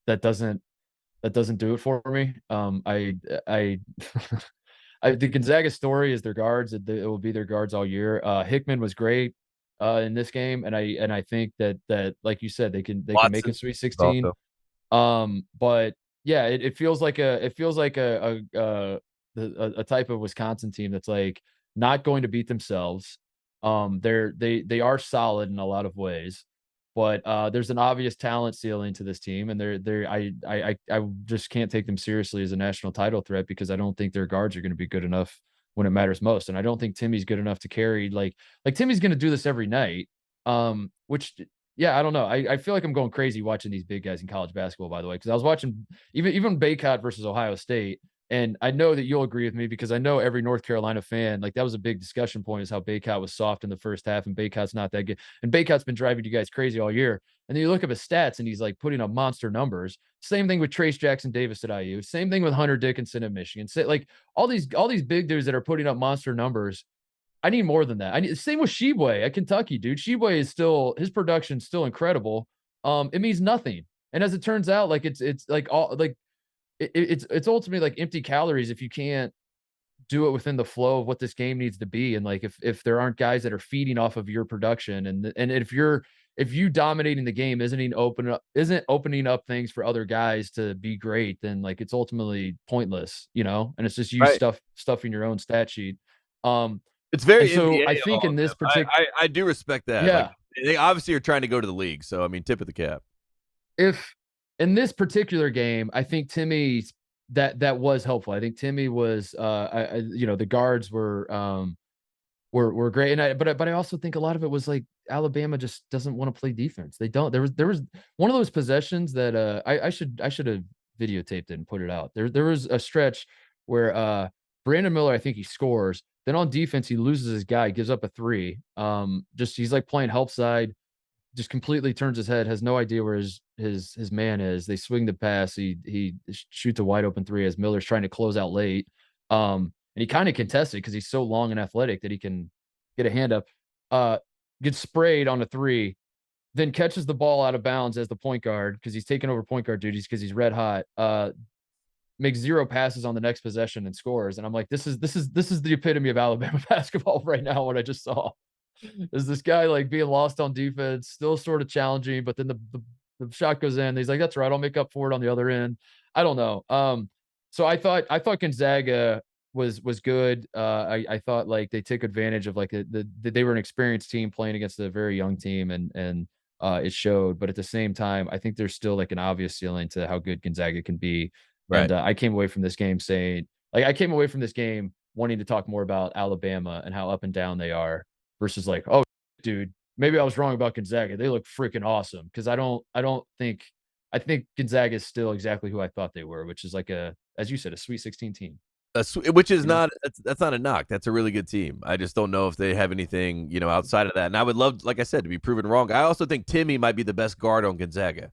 Speaker 1: that doesn't do it for me. The Gonzaga story is their guards. It will be their guards all year. Hickman was great in this game, and I think that like you said, they can make a Sweet 16. But yeah, it feels like a type of Wisconsin team that's like not going to beat themselves. They are solid in a lot of ways. But there's an obvious talent ceiling to this team, and I just can't take them seriously as a national title threat because I don't think their guards are going to be good enough when it matters most, and I don't think Timmy's good enough to carry like Timmy's going to do this every night. Which yeah, I don't know. I feel like I'm going crazy watching these big guys in college basketball, by the way, because I was watching even Baycott versus Ohio State. And I know that you'll agree with me because I know every North Carolina fan, like that was a big discussion point is how Baycott was soft in the first half and Baycott's not that good. And Baycott's been driving you guys crazy all year. And then you look at his stats and he's like putting up monster numbers. Same thing with Trace Jackson Davis at IU. Same thing with Hunter Dickinson at Michigan. So, like all these big dudes that are putting up monster numbers. I need more than that. Same with Sheboy at Kentucky, dude. Sheboy is still his production's still incredible. It means nothing. And as it turns out, like it's like all like it's ultimately like empty calories if you can't do it within the flow of what this game needs to be. And like if there aren't guys that are feeding off of your production and if you dominating the game isn't opening up things for other guys to be great, then like it's ultimately pointless, and it's just you stuffing your own stat sheet.
Speaker 2: It's very
Speaker 1: so NBA I think in this particular
Speaker 2: I do respect that.
Speaker 1: Yeah.
Speaker 2: Like, they obviously are trying to go to the league. So I mean, tip of the cap.
Speaker 1: If in this particular game, I think Timmy that was helpful. I think Timmy was the guards were great. And but I also think a lot of it was like Alabama just doesn't want to play defense. They don't. There was one of those possessions that I should have videotaped it and put it out. There was a stretch where Brandon Miller, I think he scores. Then on defense, he loses his guy, gives up a three. He's like playing help side, just completely turns his head, has no idea where his man is. They swing the pass. He shoots a wide open three as Miller's trying to close out late. And he kind of contested because he's so long and athletic that he can get a hand up. Gets sprayed on a three, then catches the ball out of bounds as the point guard because he's taking over point guard duties because he's red hot. Makes 0 passes on the next possession and scores. And I'm like, this is the epitome of Alabama basketball right now. What I just saw is this guy like being lost on defense, still sort of challenging, but then the shot goes in. He's like, that's right, I'll make up for it on the other end. I don't know. So I thought Gonzaga was good. I thought like they took advantage of like they were an experienced team playing against a very young team and it showed. But at the same time, I think there's still like an obvious ceiling to how good Gonzaga can be. Right. And I came away from this game wanting to talk more about Alabama and how up and down they are versus like, oh, dude, maybe I was wrong about Gonzaga. They look freaking awesome. Because I think Gonzaga is still exactly who I thought they were, which is like as you said, a Sweet 16 team.
Speaker 2: Which is that's not a knock. That's a really good team. I just don't know if they have anything, outside of that. And I would love, like I said, to be proven wrong. I also think Timmy might be the best guard on Gonzaga.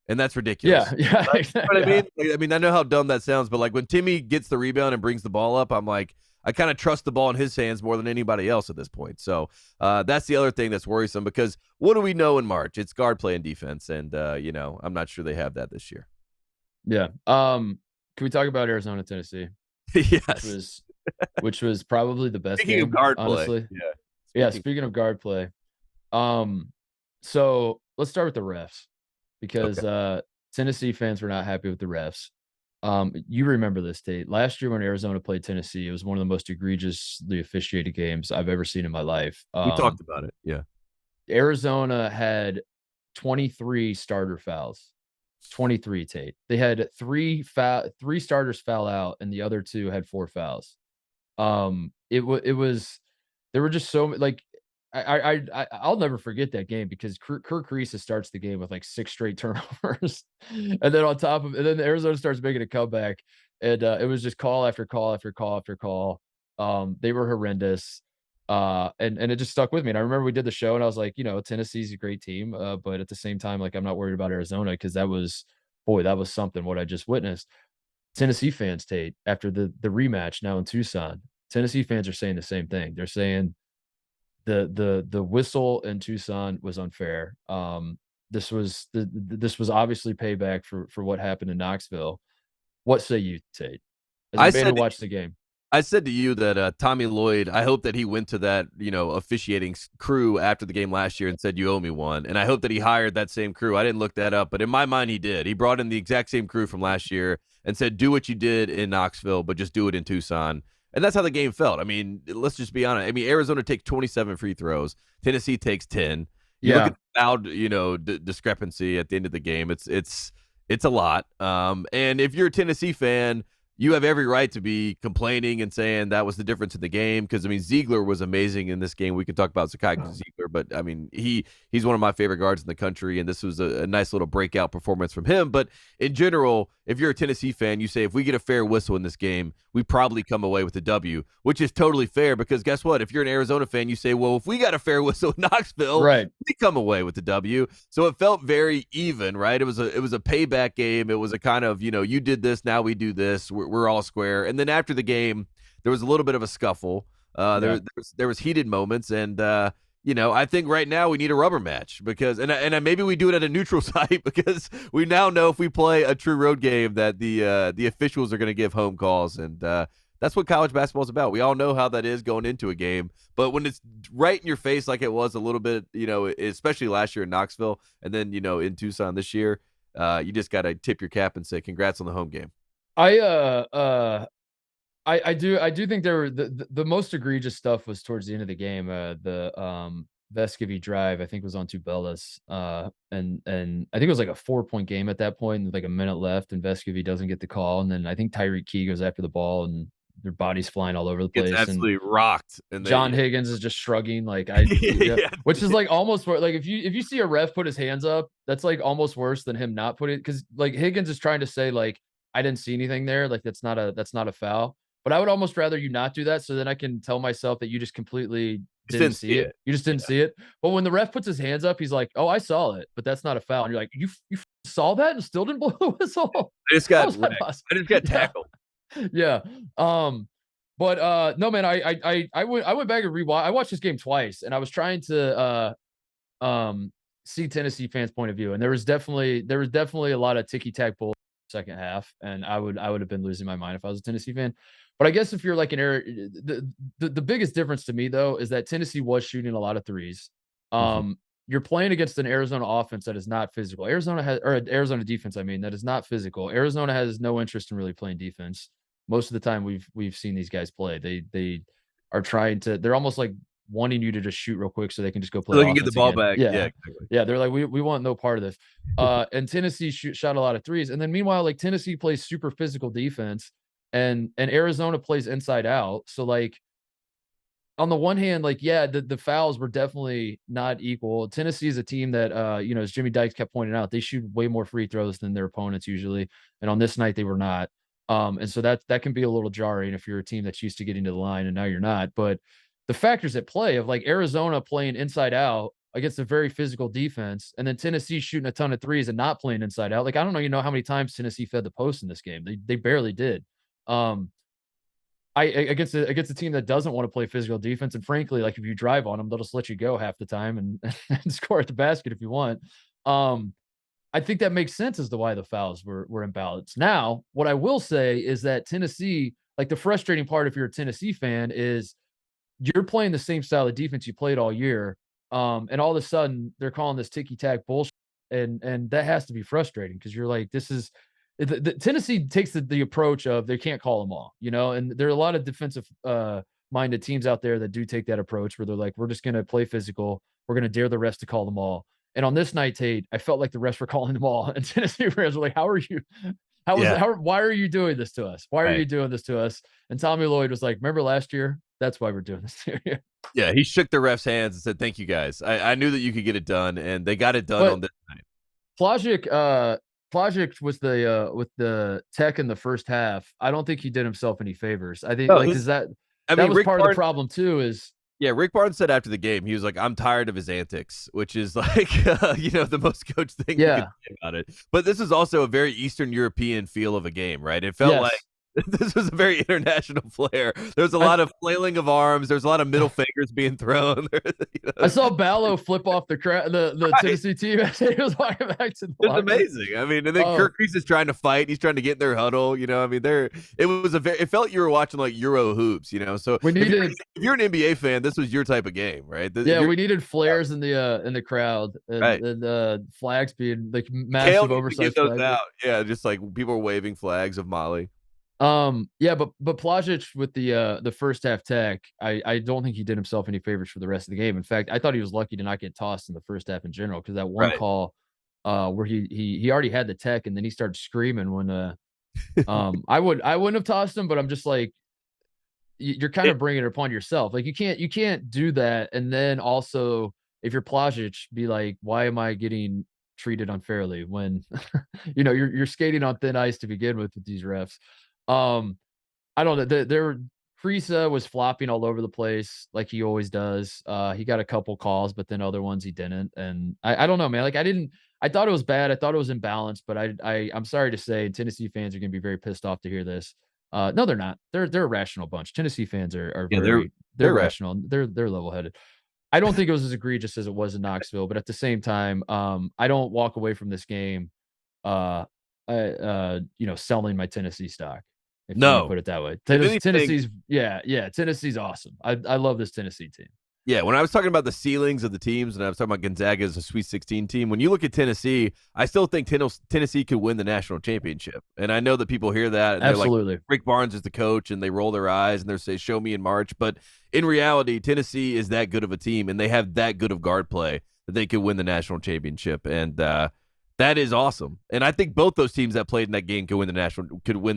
Speaker 2: And that's ridiculous.
Speaker 1: Yeah.
Speaker 2: Exactly. I mean? I mean, I know how dumb that sounds, but like when Timmy gets the rebound and brings the ball up, I'm like, I kind of trust the ball in his hands more than anybody else at this point. So that's the other thing that's worrisome because what do we know in March? It's guard play and defense. And, I'm not sure they have that this year.
Speaker 1: Yeah. Can we talk about Arizona, Tennessee?
Speaker 2: Yes.
Speaker 1: Which was probably the best
Speaker 2: Speaking
Speaker 1: game,
Speaker 2: of guard
Speaker 1: honestly.
Speaker 2: play.
Speaker 1: Speaking of guard play. So let's start with the refs because Tennessee fans were not happy with the refs. You remember this, Tate. Last year when Arizona played Tennessee, it was one of the most egregiously officiated games I've ever seen in my life.
Speaker 2: We talked about it. Yeah.
Speaker 1: Arizona had 23 starter fouls. 23, Tate. They had three starters foul out, and the other two had 4 fouls. It was there were just so like I'll never forget that game because Kirk Reese starts the game with like 6 straight turnovers, and then on top of, and then Arizona starts making a comeback, and it was just call after call after call after call. They were horrendous. And it just stuck with me. And I remember we did the show, and I was like, Tennessee's a great team, but at the same time, like I'm not worried about Arizona because that was something what I just witnessed. Tennessee fans, Tate, after the rematch now in Tucson, Tennessee fans are saying the same thing. They're saying the whistle in Tucson was unfair. This was obviously payback for what happened in Knoxville. What say you, Tate? As a man who watched the game.
Speaker 2: I said to you that Tommy Lloyd, I hope that he went to that, officiating crew after the game last year and said, you owe me one. And I hope that he hired that same crew. I didn't look that up, but in my mind, he did. He brought in the exact same crew from last year and said, do what you did in Knoxville, but just do it in Tucson. And that's how the game felt. I mean, let's just be honest. I mean, Arizona takes 27 free throws. Tennessee takes 10. You look at the foul, discrepancy at the end of the game. It's a lot. And if you're a Tennessee fan, you have every right to be complaining and saying that was the difference in the game because, I mean, Ziegler was amazing in this game. We can talk about Zakai Ziegler, but, I mean, he's one of my favorite guards in the country, and this was a nice little breakout performance from him. But in general, if you're a Tennessee fan, you say if we get a fair whistle in this game, we probably come away with a W, which is totally fair because guess what? If you're an Arizona fan, you say, well, if we got a fair whistle in Knoxville, we come away with the W. So it felt very even, right? It was a payback game. It was a kind of, you did this, now we do this. We're all square. And then after the game, there was a little bit of a scuffle. There was heated moments, and I think right now we need a rubber match because, and maybe we do it at a neutral site because we now know if we play a true road game that the officials are going to give home calls, and that's what college basketball is about. We all know how that is going into a game, but when it's right in your face like it was a little bit, especially last year in Knoxville, and then in Tucson this year, you just got to tip your cap and say congrats on the home game.
Speaker 1: I do think there were the most egregious stuff was towards the end of the game. The Vescovy drive, I think, was on Tubelis. And I think it was like a 4-point game at that point, and like a minute left, and Vescovy doesn't get the call. And then I think Tyreek Key goes after the ball, and their bodies flying all over the place.
Speaker 2: It's absolutely rocked.
Speaker 1: And John Higgins is just shrugging, like which is like almost like if you see a ref put his hands up, that's like almost worse than him not put it, because like Higgins is trying to say like I didn't see anything there, like that's not a foul. But I would almost rather you not do that so then I can tell myself that you just completely didn't see it. You just didn't see it. But when the ref puts his hands up, he's like, "Oh, I saw it, but that's not a foul." And you're like, "You saw that and still didn't blow the whistle?"
Speaker 2: I just got tackled.
Speaker 1: Yeah. But no, man, I went back and rewatched. I watched this game twice, and I was trying to see Tennessee fans' point of view, and there was definitely a lot of ticky tack bull second half, and I would have been losing my mind if I was a Tennessee fan. But I guess if you're like the biggest difference to me though is that Tennessee was shooting a lot of threes. You're playing against an Arizona offense that is not physical. Arizona defense, I mean, that is not physical. Arizona has no interest in really playing defense. Most of the time we've seen these guys play. They are trying to. They're almost like wanting you to just shoot real quick so they can just go play.
Speaker 2: So they can get the ball back.
Speaker 1: Yeah, exactly. Yeah, they're like, we want no part of this. And Tennessee shot a lot of threes. And then meanwhile, like Tennessee plays super physical defense and Arizona plays inside out. So like on the one hand, like, yeah, the fouls were definitely not equal. Tennessee is a team that, as Jimmy Dykes kept pointing out, they shoot way more free throws than their opponents usually. And on this night, they were not. And so that can be a little jarring if you're a team that's used to getting to the line and now you're not. But the factors at play of like Arizona playing inside out against a very physical defense, and then Tennessee shooting a ton of threes and not playing inside out. Like, I don't know, how many times Tennessee fed the post in this game. They barely did. Against a team that doesn't want to play physical defense, and frankly, like if you drive on them, they'll just let you go half the time and score at the basket if you want. I think that makes sense as to why the fouls were imbalanced. Now, what I will say is that Tennessee, like the frustrating part if you're a Tennessee fan is you're playing the same style of defense you played all year, and all of a sudden they're calling this ticky tack bullshit, and that has to be frustrating because you're like, this is Tennessee takes the approach of they can't call them all, and there are a lot of defensive minded teams out there that do take that approach where they're like, we're just going to play physical. We're going to dare the rest to call them all. And on this night, Tate, I felt like the refs were calling them all. And Tennessee fans were like, how are you? Why are you doing this to us? Why are you doing this to us? And Tommy Lloyd was like, remember last year? That's why we're doing this to you.
Speaker 2: Yeah, he shook the refs' hands and said, thank you guys. I knew that you could get it done, and they got it done on this night.
Speaker 1: Plagic was with the tech in the first half. I don't think he did himself any favors. I think that was
Speaker 2: Rick
Speaker 1: part of the problem too is
Speaker 2: Rick Barnes said after the game, he was like, I'm tired of his antics, which is like, the most coach thing you can say about it. But this is also a very Eastern European feel of a game, right? It felt like this was a very international flair. There's a lot of flailing of arms. There's a lot of middle fingers being thrown.
Speaker 1: I saw Ballo flip off the Tennessee team as he was walking back to the
Speaker 2: It's amazing. I mean, and then Kirk Reese is trying to fight. He's trying to get in their huddle. It felt you were watching like Euro hoops. So if you're an NBA fan, this was your type of game, right?
Speaker 1: We needed flares in the crowd and flags being like massive oversized flags.
Speaker 2: Out. Yeah, just like people were waving flags of Mali.
Speaker 1: But Plagic with the first half tech, I don't think he did himself any favors for the rest of the game. In fact, I thought he was lucky to not get tossed in the first half in general because that one call where he already had the tech and then he started screaming when I wouldn't have tossed him, but I'm just like you're kind of bringing it upon yourself. Like you can't do that and then also if you're Plagic, be like, why am I getting treated unfairly when you're skating on thin ice to begin with these refs. I don't know. Kriisa was flopping all over the place like he always does. He got a couple calls, but then other ones he didn't. And I don't know, man. Like I thought it was bad. I thought it was imbalanced, but I'm sorry to say Tennessee fans are going to be very pissed off to hear this. No, they're not. They're a rational bunch. Tennessee fans are they're rational. They're level headed. I don't think it was as egregious as it was in Knoxville, but at the same time, I don't walk away from this game, selling my Tennessee stock. If you want to put it that way. Tennessee's Tennessee's awesome. I love this Tennessee team.
Speaker 2: Yeah, when I was talking about the ceilings of the teams, and I was talking about Gonzaga as a Sweet 16 team, when you look at Tennessee, I still think Tennessee could win the national championship. And I know that people hear that, and
Speaker 1: absolutely.
Speaker 2: They're like, Rick Barnes is the coach, and they roll their eyes, and they say, show me in March. But in reality, Tennessee is that good of a team, and they have that good of guard play that they could win the national championship. And that is awesome. And I think both those teams that played in that game could win the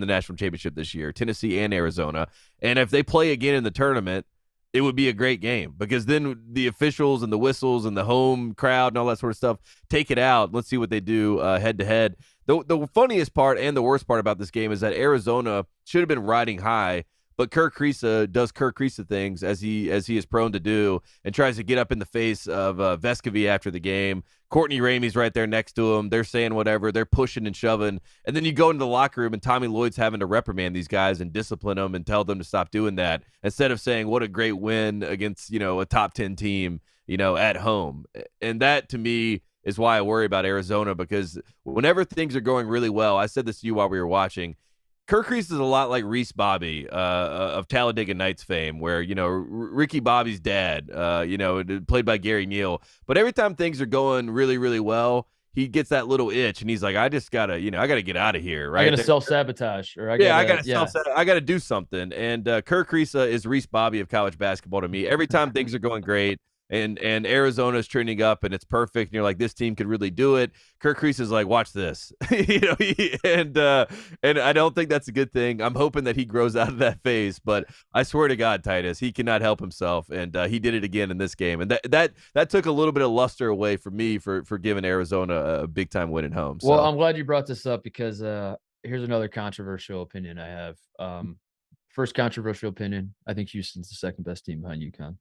Speaker 2: national championship this year, Tennessee and Arizona. And if they play again in the tournament, it would be a great game because then the officials and the whistles and the home crowd and all that sort of stuff take it out. Let's see what they do head to head. The funniest part and the worst part about this game is that Arizona should have been riding high, but Kirk Kriisa does Kirk Kriisa things as he is prone to do and tries to get up in the face of Vescovi after the game. Courtney Ramey's right there next to him. They're saying whatever. They're pushing and shoving. And then you go into the locker room and Tommy Lloyd's having to reprimand these guys and discipline them and tell them to stop doing that instead of saying what a great win against, a top 10 team, at home. And that to me is why I worry about Arizona because whenever things are going really well, I said this to you while we were watching, Kirk Kriisa is a lot like Reese Bobby of Talladega Nights fame, where, Ricky Bobby's dad, played by Gary Neal. But every time things are going really, really well, he gets that little itch, and he's like, I just got to, I got to get out of here, right?
Speaker 1: I got to self-sabotage.
Speaker 2: I got to do something. And Kirk Kriisa is Reese Bobby of college basketball to me. Every time things are going great, and Arizona's trending up and it's perfect, and you're like, this team could really do it. Kirk Kriisa is like, watch this, and I don't think that's a good thing. I'm hoping that he grows out of that phase, but I swear to God, Titus, he cannot help himself, and he did it again in this game, and that took a little bit of luster away from me for giving Arizona a big time win at home. So.
Speaker 1: Well, I'm glad you brought this up because here's another controversial opinion I have. First controversial opinion: I think Houston's the second best team behind UConn.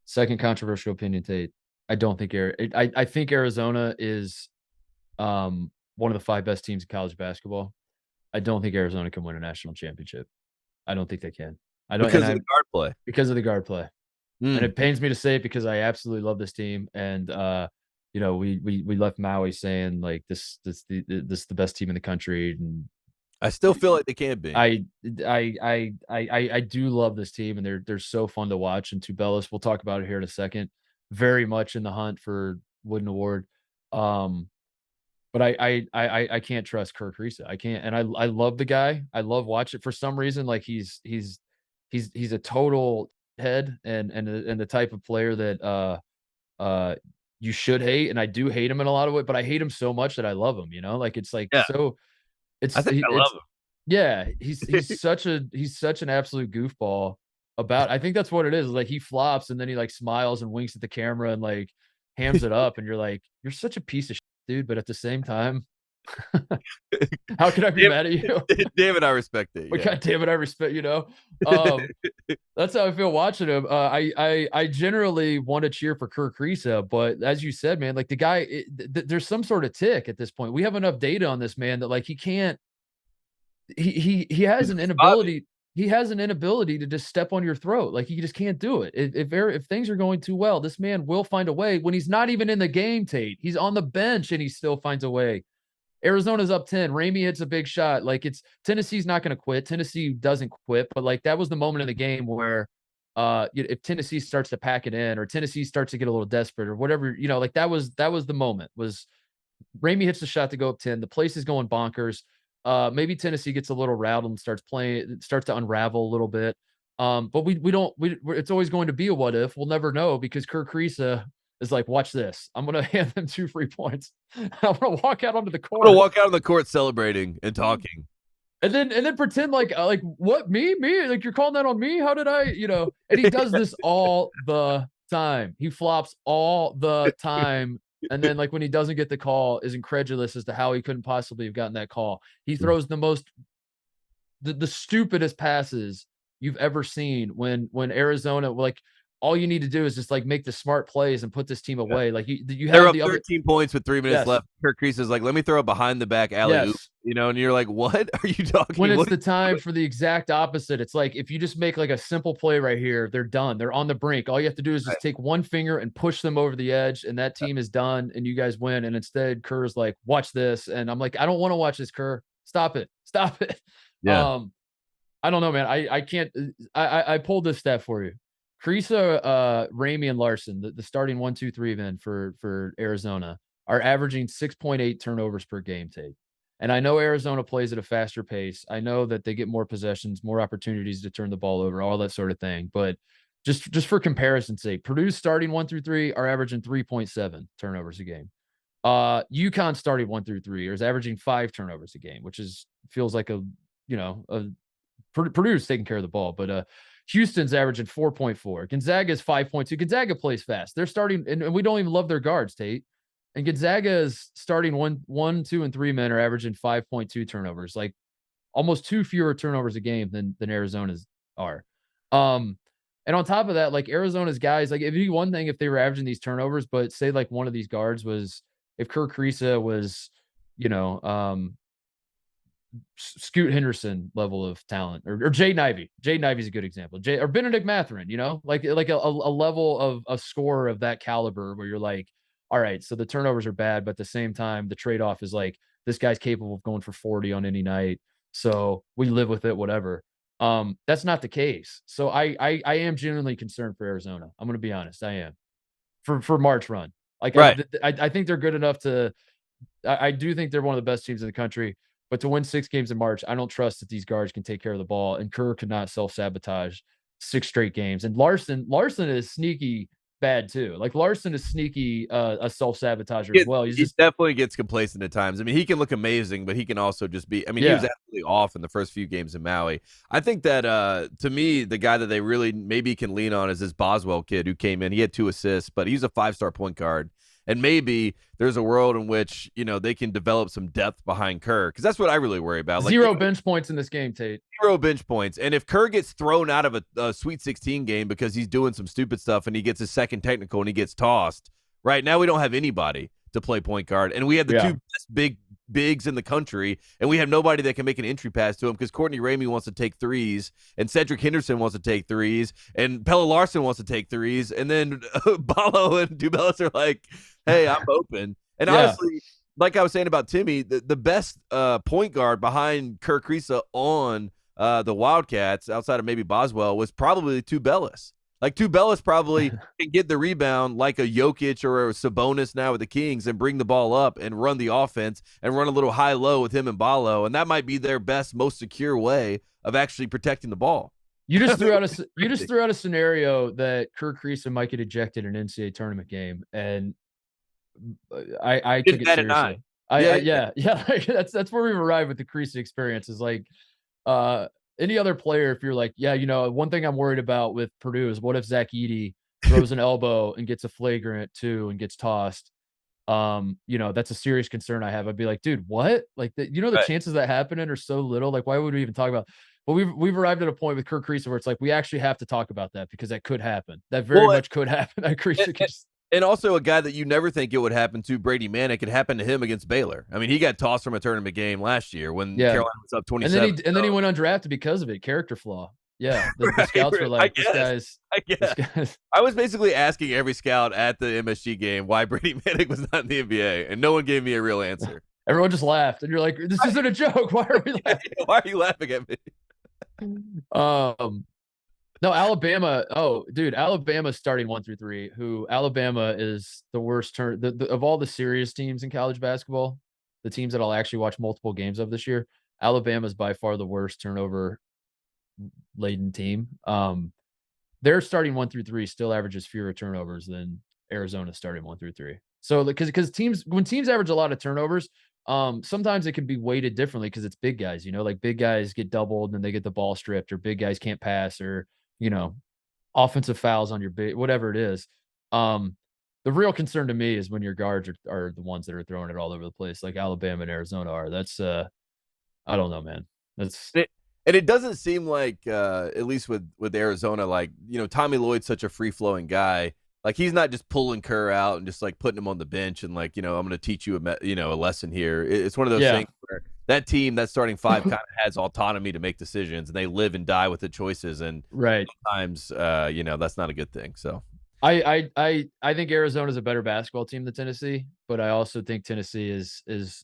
Speaker 1: Second controversial opinion, Tate. I don't think I think Arizona is one of the 5 best teams in college basketball. I don't think Arizona can win a national championship. I don't think they can.
Speaker 2: Because of the guard play.
Speaker 1: Because of the guard play. And it pains me to say it because I absolutely love this team. And we left Maui saying like this is the best team in the country. And
Speaker 2: I still feel like they can be.
Speaker 1: I do love this team, and they're so fun to watch. And Tubelis, we'll talk about it here in a second. Very much in the hunt for Wooden Award. But I can't trust Kirk Risa. I can't, and I love the guy. I love watching for some reason. Like he's a total head and the type of player that you should hate. And I do hate him in a lot of ways, but I hate him so much that I love him. You know, like it's like
Speaker 2: Yeah,
Speaker 1: so.
Speaker 2: I think I love
Speaker 1: It's yeah. He's such an absolute goofball. I think that's what it is. Like he flops and then he like smiles and winks at the camera and like hams it up, and you're like, you're such a piece of shit, dude. But at the same time, how can I be
Speaker 2: him.
Speaker 1: mad at you?
Speaker 2: Damn it, I respect it.
Speaker 1: But
Speaker 2: Yeah.
Speaker 1: God damn it, I respect, you know. That's how I feel watching him. I generally want to cheer for Kirk Risa, but as you said, man, like the guy, there's some sort of tick at this point. We have enough data on this man that like he can't. He has an inability. He has an inability to just step on your throat. Like he just can't do it. If things are going too well, this man will find a way. When he's not even in the game, Tate, he's on the bench and he still finds a way. Arizona's up 10. Ramey hits a big shot. Like it's Tennessee's not going to quit. Tennessee doesn't quit, but like that was the moment in the game where if Tennessee starts to pack it in or Tennessee starts to get a little desperate or whatever, you know, like that was the moment. Was Ramey hits the shot to go up 10. The place is going bonkers. Maybe Tennessee gets a little rattled and starts to unravel a little bit. But it's always going to be a what if. We'll never know because Kirk Risa is like, watch this. I'm gonna hand them 2 free points. I'm gonna walk out onto the court.
Speaker 2: I'm gonna walk out on the court celebrating and talking.
Speaker 1: And then pretend like what me like you're calling that on me? How did I, you know? And he does this all the time. He flops all the time. And then like when he doesn't get the call is incredulous as to how he couldn't possibly have gotten that call. He throws the stupidest passes you've ever seen when Arizona, like all you need to do is just like make the smart plays and put this team away. Like you have
Speaker 2: up 13 points with 3 minutes left. Kirk Risa is like, let me throw a behind the back alley-oop, you know, and you're like, what are you talking?
Speaker 1: When it's the time for the exact opposite. It's like if you just make like a simple play right here, they're done. They're on the brink. All you have to do is just take one finger and push them over the edge, and that team is done, and you guys win. And instead, Kerr's like, watch this, and I'm like, I don't want to watch this, Kerr. Stop it.
Speaker 2: Yeah.
Speaker 1: I don't know, man. I can't. I pulled this stat for you. Risa, Ramey, and Larson, the starting 1, 2, 3 men for Arizona are averaging 6.8 turnovers per game, Tate. And I know Arizona plays at a faster pace. I know that they get more possessions, more opportunities to turn the ball over, all that sort of thing. But just for comparison's sake, Purdue's starting 1 through 3 are averaging 3.7 turnovers a game. UConn starting 1 through 3 is averaging 5 turnovers a game, which feels like Purdue's taking care of the ball, but Houston's averaging 4.4. Gonzaga's 5.2. Gonzaga plays fast. They're starting, and we don't even love their guards, Tate. And Gonzaga is starting 1, 2, and 3 men are averaging 5.2 turnovers, like almost 2 fewer turnovers a game than Arizona's are. And on top of that, like Arizona's guys, like it'd be one thing if they were averaging these turnovers, but say like one of these guards was, if Kirk Risa was, Scoot Henderson level of talent, or Jaden Ivey. Jaden Ivey's a good example. Or Benedict Mathurin, like a level of a scorer of that caliber where you're like, all right, so the turnovers are bad, but at the same time, the trade-off is like, this guy's capable of going for 40 on any night. So we live with it, whatever. That's not the case. So I am genuinely concerned for Arizona. I'm going to be honest. I am for March run. Like,
Speaker 2: right.
Speaker 1: I think they're good enough to, I do think they're one of the best teams in the country, but to win 6 games in March, I don't trust that these guards can take care of the ball, and Kerr could not self-sabotage 6 straight games. And Larson is sneaky bad too. Like Larson is sneaky, a self-sabotager as well.
Speaker 2: He definitely gets complacent at times. I mean, he can look amazing, but he can also just be, he was absolutely off in the first few games in Maui. I think that, to me, the guy that they really maybe can lean on is this Boswell kid who came in. He had 2 assists, but he's a 5-star point guard. And maybe there's a world in which, they can develop some depth behind Kerr, because that's what I really worry about. Like,
Speaker 1: 0 bench points in this game, Tate.
Speaker 2: 0 bench points. And if Kerr gets thrown out of a Sweet 16 game because he's doing some stupid stuff and he gets his second technical and he gets tossed, right now we don't have anybody to play point guard. And we have the 2 best bigs in the country, and we have nobody that can make an entry pass to him because Courtney Ramey wants to take threes, and Cedric Henderson wants to take threes, and Pelle Larson wants to take threes, and then Ballo and Dubelis are like, hey, I'm open. And honestly, like I was saying about Timmy, the best point guard behind Kirk Risa on the Wildcats, outside of maybe Boswell, was probably Dubelis. Like Tubelis probably can get the rebound like a Jokic or a Sabonis now with the Kings and bring the ball up and run the offense and run a little high-low with him and Ballo, and that might be their best, most secure way of actually protecting the ball.
Speaker 1: You just threw out a scenario that Kirk Creason might get ejected in an NCAA tournament game, and I took it seriously. Like, that's where we've arrived with the Creason experience. Is like any other player, if you're like, yeah, one thing I'm worried about with Purdue is what if Zach Edey throws an elbow and gets a flagrant too and gets tossed. That's a serious concern I have. I'd be like, dude, what? Like, the chances that happening are so little. Like, why would we even talk about? But we've arrived at a point with Kirk Creason where it's like we actually have to talk about that because that could happen. That very much could happen. That Creason
Speaker 2: and also a guy that you never think it would happen to, Brady Manick. It happened to him against Baylor. I mean, he got tossed from a tournament game last year when Carolina was up 27.
Speaker 1: And then he went undrafted because of it. Character flaw. Yeah, the scouts were like, this guy's.
Speaker 2: I was basically asking every scout at the MSG game why Brady Manick was not in the NBA, and no one gave me a real answer.
Speaker 1: Everyone just laughed, and you're like, "This isn't a joke. Why are we laughing?
Speaker 2: Why are you laughing at me?"
Speaker 1: No, Alabama. Oh, dude, Alabama's starting 1 through 3. Who Alabama is the worst of all the serious teams in college basketball. The teams that I'll actually watch multiple games of this year. Alabama's by far the worst turnover laden team. Their starting 1 through 3 still averages fewer turnovers than Arizona starting 1 through 3. So because when teams average a lot of turnovers, sometimes it can be weighted differently because it's big guys, like big guys get doubled and they get the ball stripped, or big guys can't pass, or offensive fouls on your whatever it is. The real concern to me is when your guards are the ones that are throwing it all over the place, like Alabama and Arizona are. That's I don't know, man.
Speaker 2: And it doesn't seem like, at least with Arizona, like, Tommy Lloyd's such a free-flowing guy. Like, he's not just pulling Kerr out and just, like, putting him on the bench and, like, I'm going to teach you a lesson here. It's one of those things where that team, that starting five kind of has autonomy to make decisions, and they live and die with the choices. And sometimes, that's not a good thing. So
Speaker 1: I think Arizona's a better basketball team than Tennessee, but I also think Tennessee is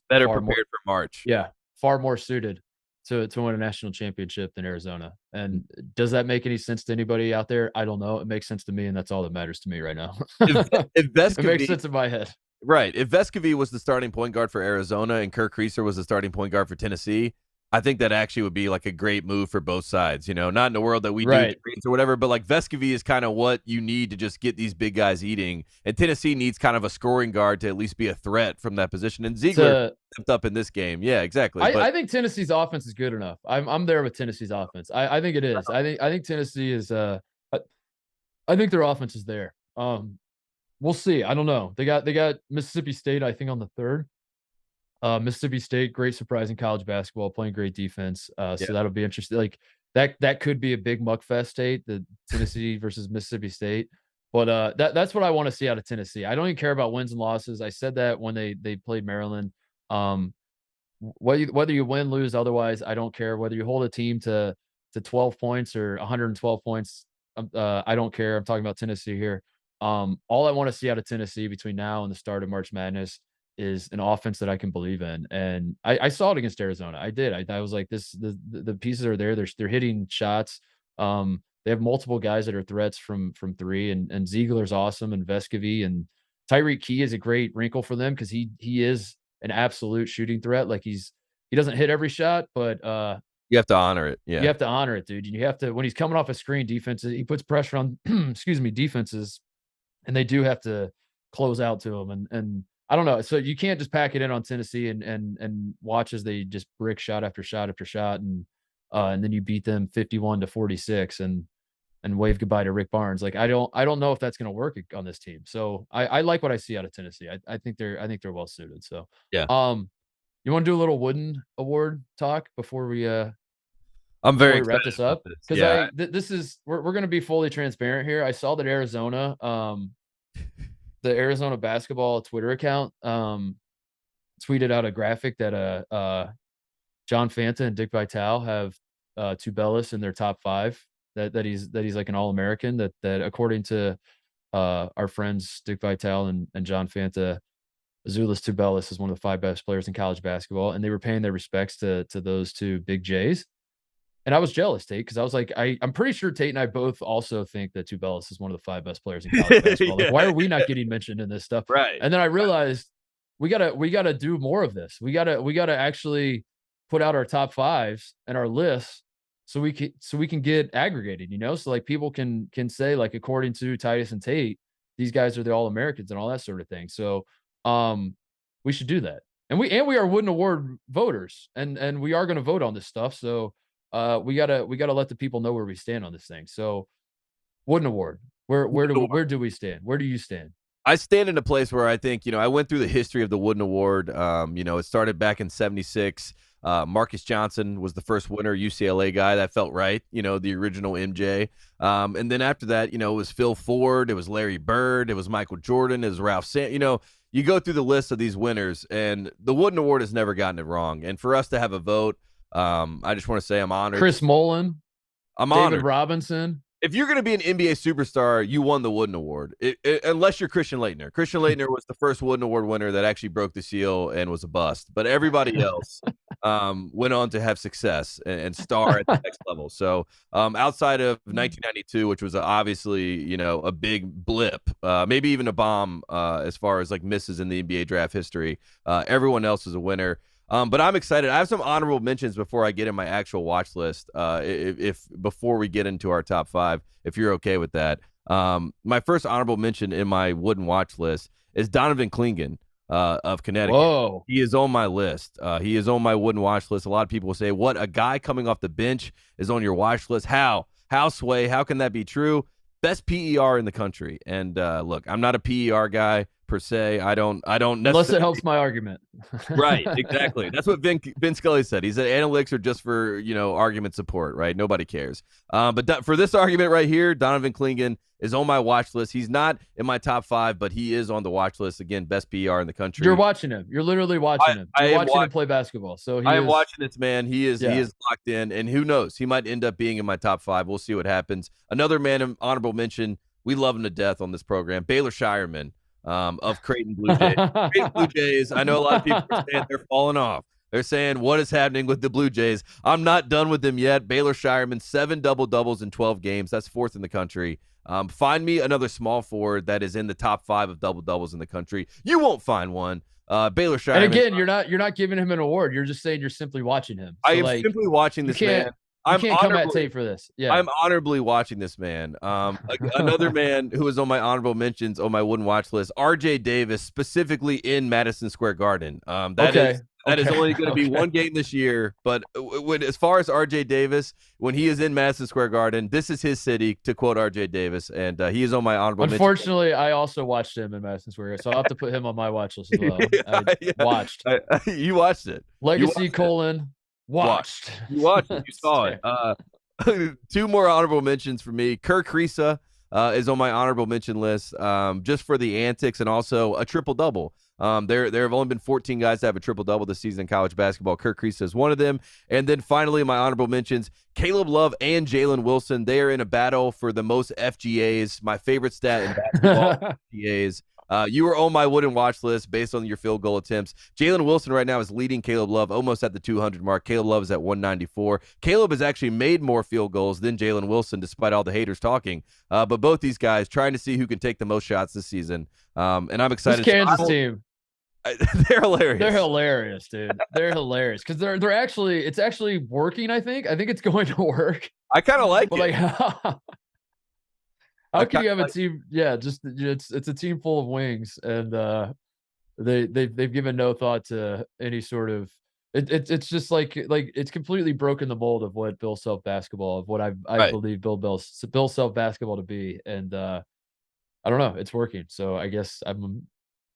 Speaker 2: better prepared for March.
Speaker 1: Yeah, far more suited to win a national championship than Arizona. And does that make any sense to anybody out there? I don't know. It makes sense to me, and that's all that matters to me right now.
Speaker 2: If
Speaker 1: it makes sense in my head.
Speaker 2: Right. If Vescovi was the starting point guard for Arizona and Kirk Creaser was the starting point guard for Tennessee, I think that actually would be like a great move for both sides. Not in the world that we do or whatever, but like Vescovi is kind of what you need to just get these big guys eating. And Tennessee needs kind of a scoring guard to at least be a threat from that position. And Ziegler stepped up in this game. Yeah, exactly.
Speaker 1: I think Tennessee's offense is good enough. I'm there with Tennessee's offense. I think it is. I think Tennessee is. I think their offense is there. We'll see. I don't know. They got Mississippi State, I think, on the 3rd. Mississippi State, great surprise in college basketball, playing great defense. So that'll be interesting. Like that could be a big muckfest, Tate, the Tennessee versus Mississippi State. But that's what I want to see out of Tennessee. I don't even care about wins and losses. I said that when they played Maryland. Whether you win, lose, otherwise, I don't care. Whether you hold a team to 12 points or 112 points, I don't care. I'm talking about Tennessee here. All I want to see out of Tennessee between now and the start of March Madness is an offense that I can believe in. And I saw it against Arizona. I did. I was like, the pieces are there. They're hitting shots. They have multiple guys that are threats from 3, and Ziegler's awesome, and Vescovi and Tyreek Key is a great wrinkle for them because he is an absolute shooting threat. Like he doesn't hit every shot, but
Speaker 2: you have to honor it. Yeah,
Speaker 1: you have to honor it, dude. And you have to, when he's coming off a screen, defenses, he puts pressure on defenses, and they do have to close out to him. And I don't know. So you can't just pack it in on Tennessee and watch as they just brick shot after shot after shot, and then you beat them 51-46 and wave goodbye to Rick Barnes. Like I don't know if that's going to work on this team. So I like what I see out of Tennessee. I think they're well suited. So
Speaker 2: yeah.
Speaker 1: You want to do a little Wooden Award talk before we
Speaker 2: I'm very
Speaker 1: wrap this up, because this is we're going to be fully transparent here. I saw that Arizona the Arizona basketball Twitter account tweeted out a graphic that John Fanta and Dick Vitale have Tubelis in their top 5. That he's like an All-American. That according to our friends Dick Vitale and John Fanta, Azuolas Tubelis is one of the 5 best players in college basketball, and they were paying their respects to those 2 big J's. And I was jealous, Tate, because I was like, I'm pretty sure Tate and I both also think that Tubelis is one of the 5 best players in college basketball. Like, why are we not getting mentioned in this stuff?
Speaker 2: Right.
Speaker 1: And then I realized we gotta do more of this. We gotta actually put out our top 5s and our lists so we can get aggregated, so like people can say, like, according to Titus and Tate, these guys are the All-Americans and all that sort of thing. So we should do that. And we are Wooden Award voters, and we are going to vote on this stuff. So we gotta let the people know where we stand on this thing. So Wooden Award, where do we stand? Where do you stand?
Speaker 2: I stand in a place where I think, I went through the history of the Wooden Award. It started back in '76. Marcus Johnson was the first winner, UCLA guy. That felt right, the original MJ. And then after that, it was Phil Ford, it was Larry Bird, it was Michael Jordan, it was Ralph you go through the list of these winners, and the Wooden Award has never gotten it wrong. And for us to have a vote, I just want to say I'm honored.
Speaker 1: Chris Mullen,
Speaker 2: I'm
Speaker 1: David
Speaker 2: honored.
Speaker 1: Robinson. If
Speaker 2: you're going to be an NBA superstar, you won the Wooden Award, unless you're Christian Laettner. Christian Laettner was the first Wooden Award winner that actually broke the seal and was a bust. But everybody else went on to have success and star at the next level. So outside of 1992, which was obviously, a big blip, maybe even a bomb as far as like misses in the NBA draft history, everyone else was a winner. But I'm excited. I have some honorable mentions before I get in my actual watch list. If before we get into our top 5, if you're okay with that. My first honorable mention in my Wooden watch list is Donovan Clingan of Connecticut.
Speaker 1: Whoa.
Speaker 2: He is on my list. He is on my Wooden watch list. A lot of people will say, "What, a guy coming off the bench is on your watch list? How Sway? How can that be true?" Best PER in the country. And look, I'm not a PER guy per se. I don't
Speaker 1: unless it helps my argument.
Speaker 2: Right, exactly. That's what Vin Scully said. He said analytics are just for argument support, right? Nobody cares. But for this argument right here, Donovan Clingan is on my watch list. He's not in my top 5, but he is on the watch list. Again, best PR in the country.
Speaker 1: You're watching him. You're literally watching him. You're watching him play basketball. So I
Speaker 2: am watching this man. He is locked in, and who knows? He might end up being in my top 5. We'll see what happens. Another man in honorable mention. We love him to death on this program. Baylor Shireman of Creighton Blue Jays. Creighton Blue Jays. I know a lot of people are saying they're falling off. They're saying, what is happening with the Blue Jays? I'm not done with them yet. Baylor Shireman, 7 double-doubles in 12 games. That's 4th in the country. Find me another small forward that is in the top 5 of double-doubles in the country. You won't find one. Baylor Shireman.
Speaker 1: And again, you're not giving him an award. You're just saying you're simply watching him.
Speaker 2: So I am simply watching this man.
Speaker 1: You can't come at Tate for this. Yeah,
Speaker 2: I'm honorably watching this man. Another man who is on my honorable mentions on my Wooden watch list, RJ Davis, specifically in Madison Square Garden. That is only going to be one game this year. But as far as RJ Davis, when he is in Madison Square Garden, this is his city, to quote RJ Davis, and he is on my honorable mentions.
Speaker 1: Unfortunately, I also watched him in Madison Square Garden, so I'll have to put him on my watch list as well. Watched.
Speaker 2: You watched it.
Speaker 1: Legacy : watched.
Speaker 2: You watched it. You saw it. 2 more honorable mentions for me. Kerr Kriisa is on my honorable mention list just for the antics and also a triple-double. There have only been 14 guys to have a triple-double this season in college basketball. Kerr Kriisa is one of them. And then finally, my honorable mentions, Caleb Love and Jalen Wilson. They are in a battle for the most FGAs, my favorite stat in basketball, FGAs. You were on my Wooden watch list based on your field goal attempts. Jalen Wilson right now is leading Caleb Love almost at the 200 mark. Caleb Love is at 194. Caleb has actually made more field goals than Jalen Wilson, despite all the haters talking. But both these guys trying to see who can take the most shots this season. And I'm excited.
Speaker 1: This Kansas team.
Speaker 2: They're hilarious.
Speaker 1: They're hilarious, dude. They're hilarious because they're actually it's actually working. I think it's going to work.
Speaker 2: I kind of like it.
Speaker 1: Like, how can you have a team? Yeah, just it's a team full of wings, and they've given no thought to any sort of. It's just like it's completely broken the mold of what Bill Self basketball, of what I believe Bill Self basketball to be, and I don't know, it's working. So I guess I'm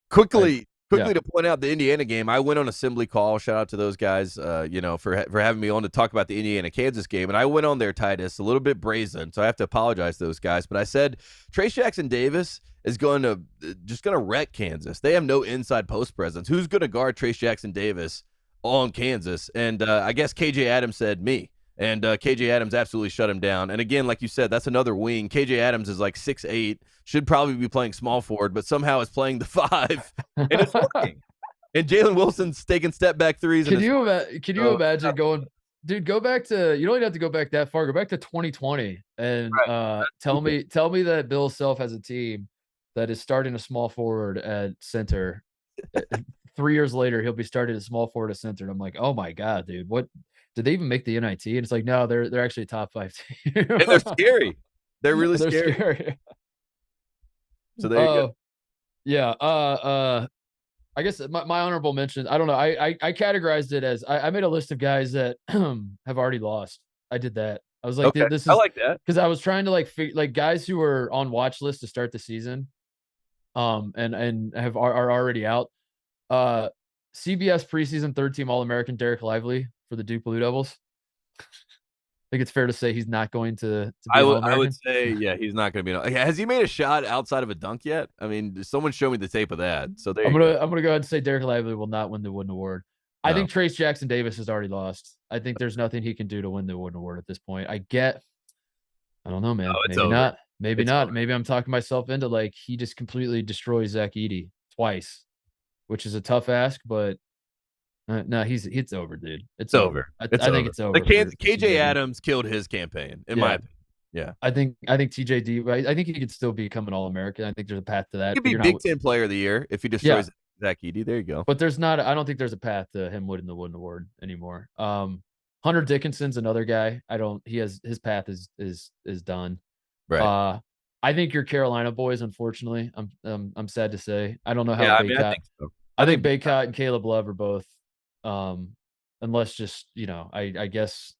Speaker 2: quickly to point out the Indiana game. I went on assembly call. Shout out to those guys, for having me on to talk about the Indiana-Kansas game. And I went on there, Titus, a little bit brazen, so I have to apologize to those guys. But I said Trayce Jackson-Davis is going to wreck Kansas. They have no inside post presence. Who's going to guard Trayce Jackson-Davis on Kansas? And I guess KJ Adams said me. And KJ Adams absolutely shut him down. And again, like you said, that's another wing. KJ Adams is like 6'8", should probably be playing small forward, but somehow is playing the 5, and it's working. And Jalen Wilson's taking step back threes.
Speaker 1: Can you imagine going dude, go back to, you don't even have to go back that far. Go back to 2020 and tell me that Bill Self has a team that is starting a small forward at center. 3 years later, he'll be starting a small forward at center. And I'm like, oh my God, dude, what did they even make the NIT? And it's like, no, they're actually a top 5 team.
Speaker 2: And they're scary. They're really
Speaker 1: they're scary.
Speaker 2: So there you go.
Speaker 1: Yeah. I guess my honorable mention, I don't know. I categorized it as I made a list of guys that have already lost. I did that. I was like,
Speaker 2: Okay.
Speaker 1: this is,
Speaker 2: I like that,
Speaker 1: because I was trying to like guys who were on watch list to start the season, and are already out. CBS preseason third team All-American Derek Lively for the Duke Blue Devils. I think it's fair to say he's not going to be
Speaker 2: I would say, yeah, he's not going to be. Has he made a shot outside of a dunk yet? I mean, someone show me the tape of that. So
Speaker 1: I'm gonna go ahead and say Derek Lively will not win the Wooden Award.
Speaker 2: No.
Speaker 1: I think Trace Jackson Davis has already lost. I think there's nothing he can do to win the Wooden Award at this point. I don't know, man. Maybe not. Maybe not. Over. Maybe I'm talking myself into like he just completely destroys Zach Edey twice, which is a tough ask, but no, it's over, dude. It's over. I think it's over.
Speaker 2: KJ Adams killed his campaign, in my opinion. Yeah,
Speaker 1: I think TJD. I think he could still become an All-American. I think there's a path to that.
Speaker 2: He could be Big Ten Player of the Year if he destroys Zach Edey. There you go.
Speaker 1: But there's not. I don't think there's a path to him winning the Wooden Award anymore. Hunter Dickinson's another guy. His path is done.
Speaker 2: Right.
Speaker 1: I think your Carolina boys, unfortunately, I'm sad to say. I don't know how.
Speaker 2: Yeah, I think so.
Speaker 1: I think Baycott and Caleb Love are both. Unless just, I guess,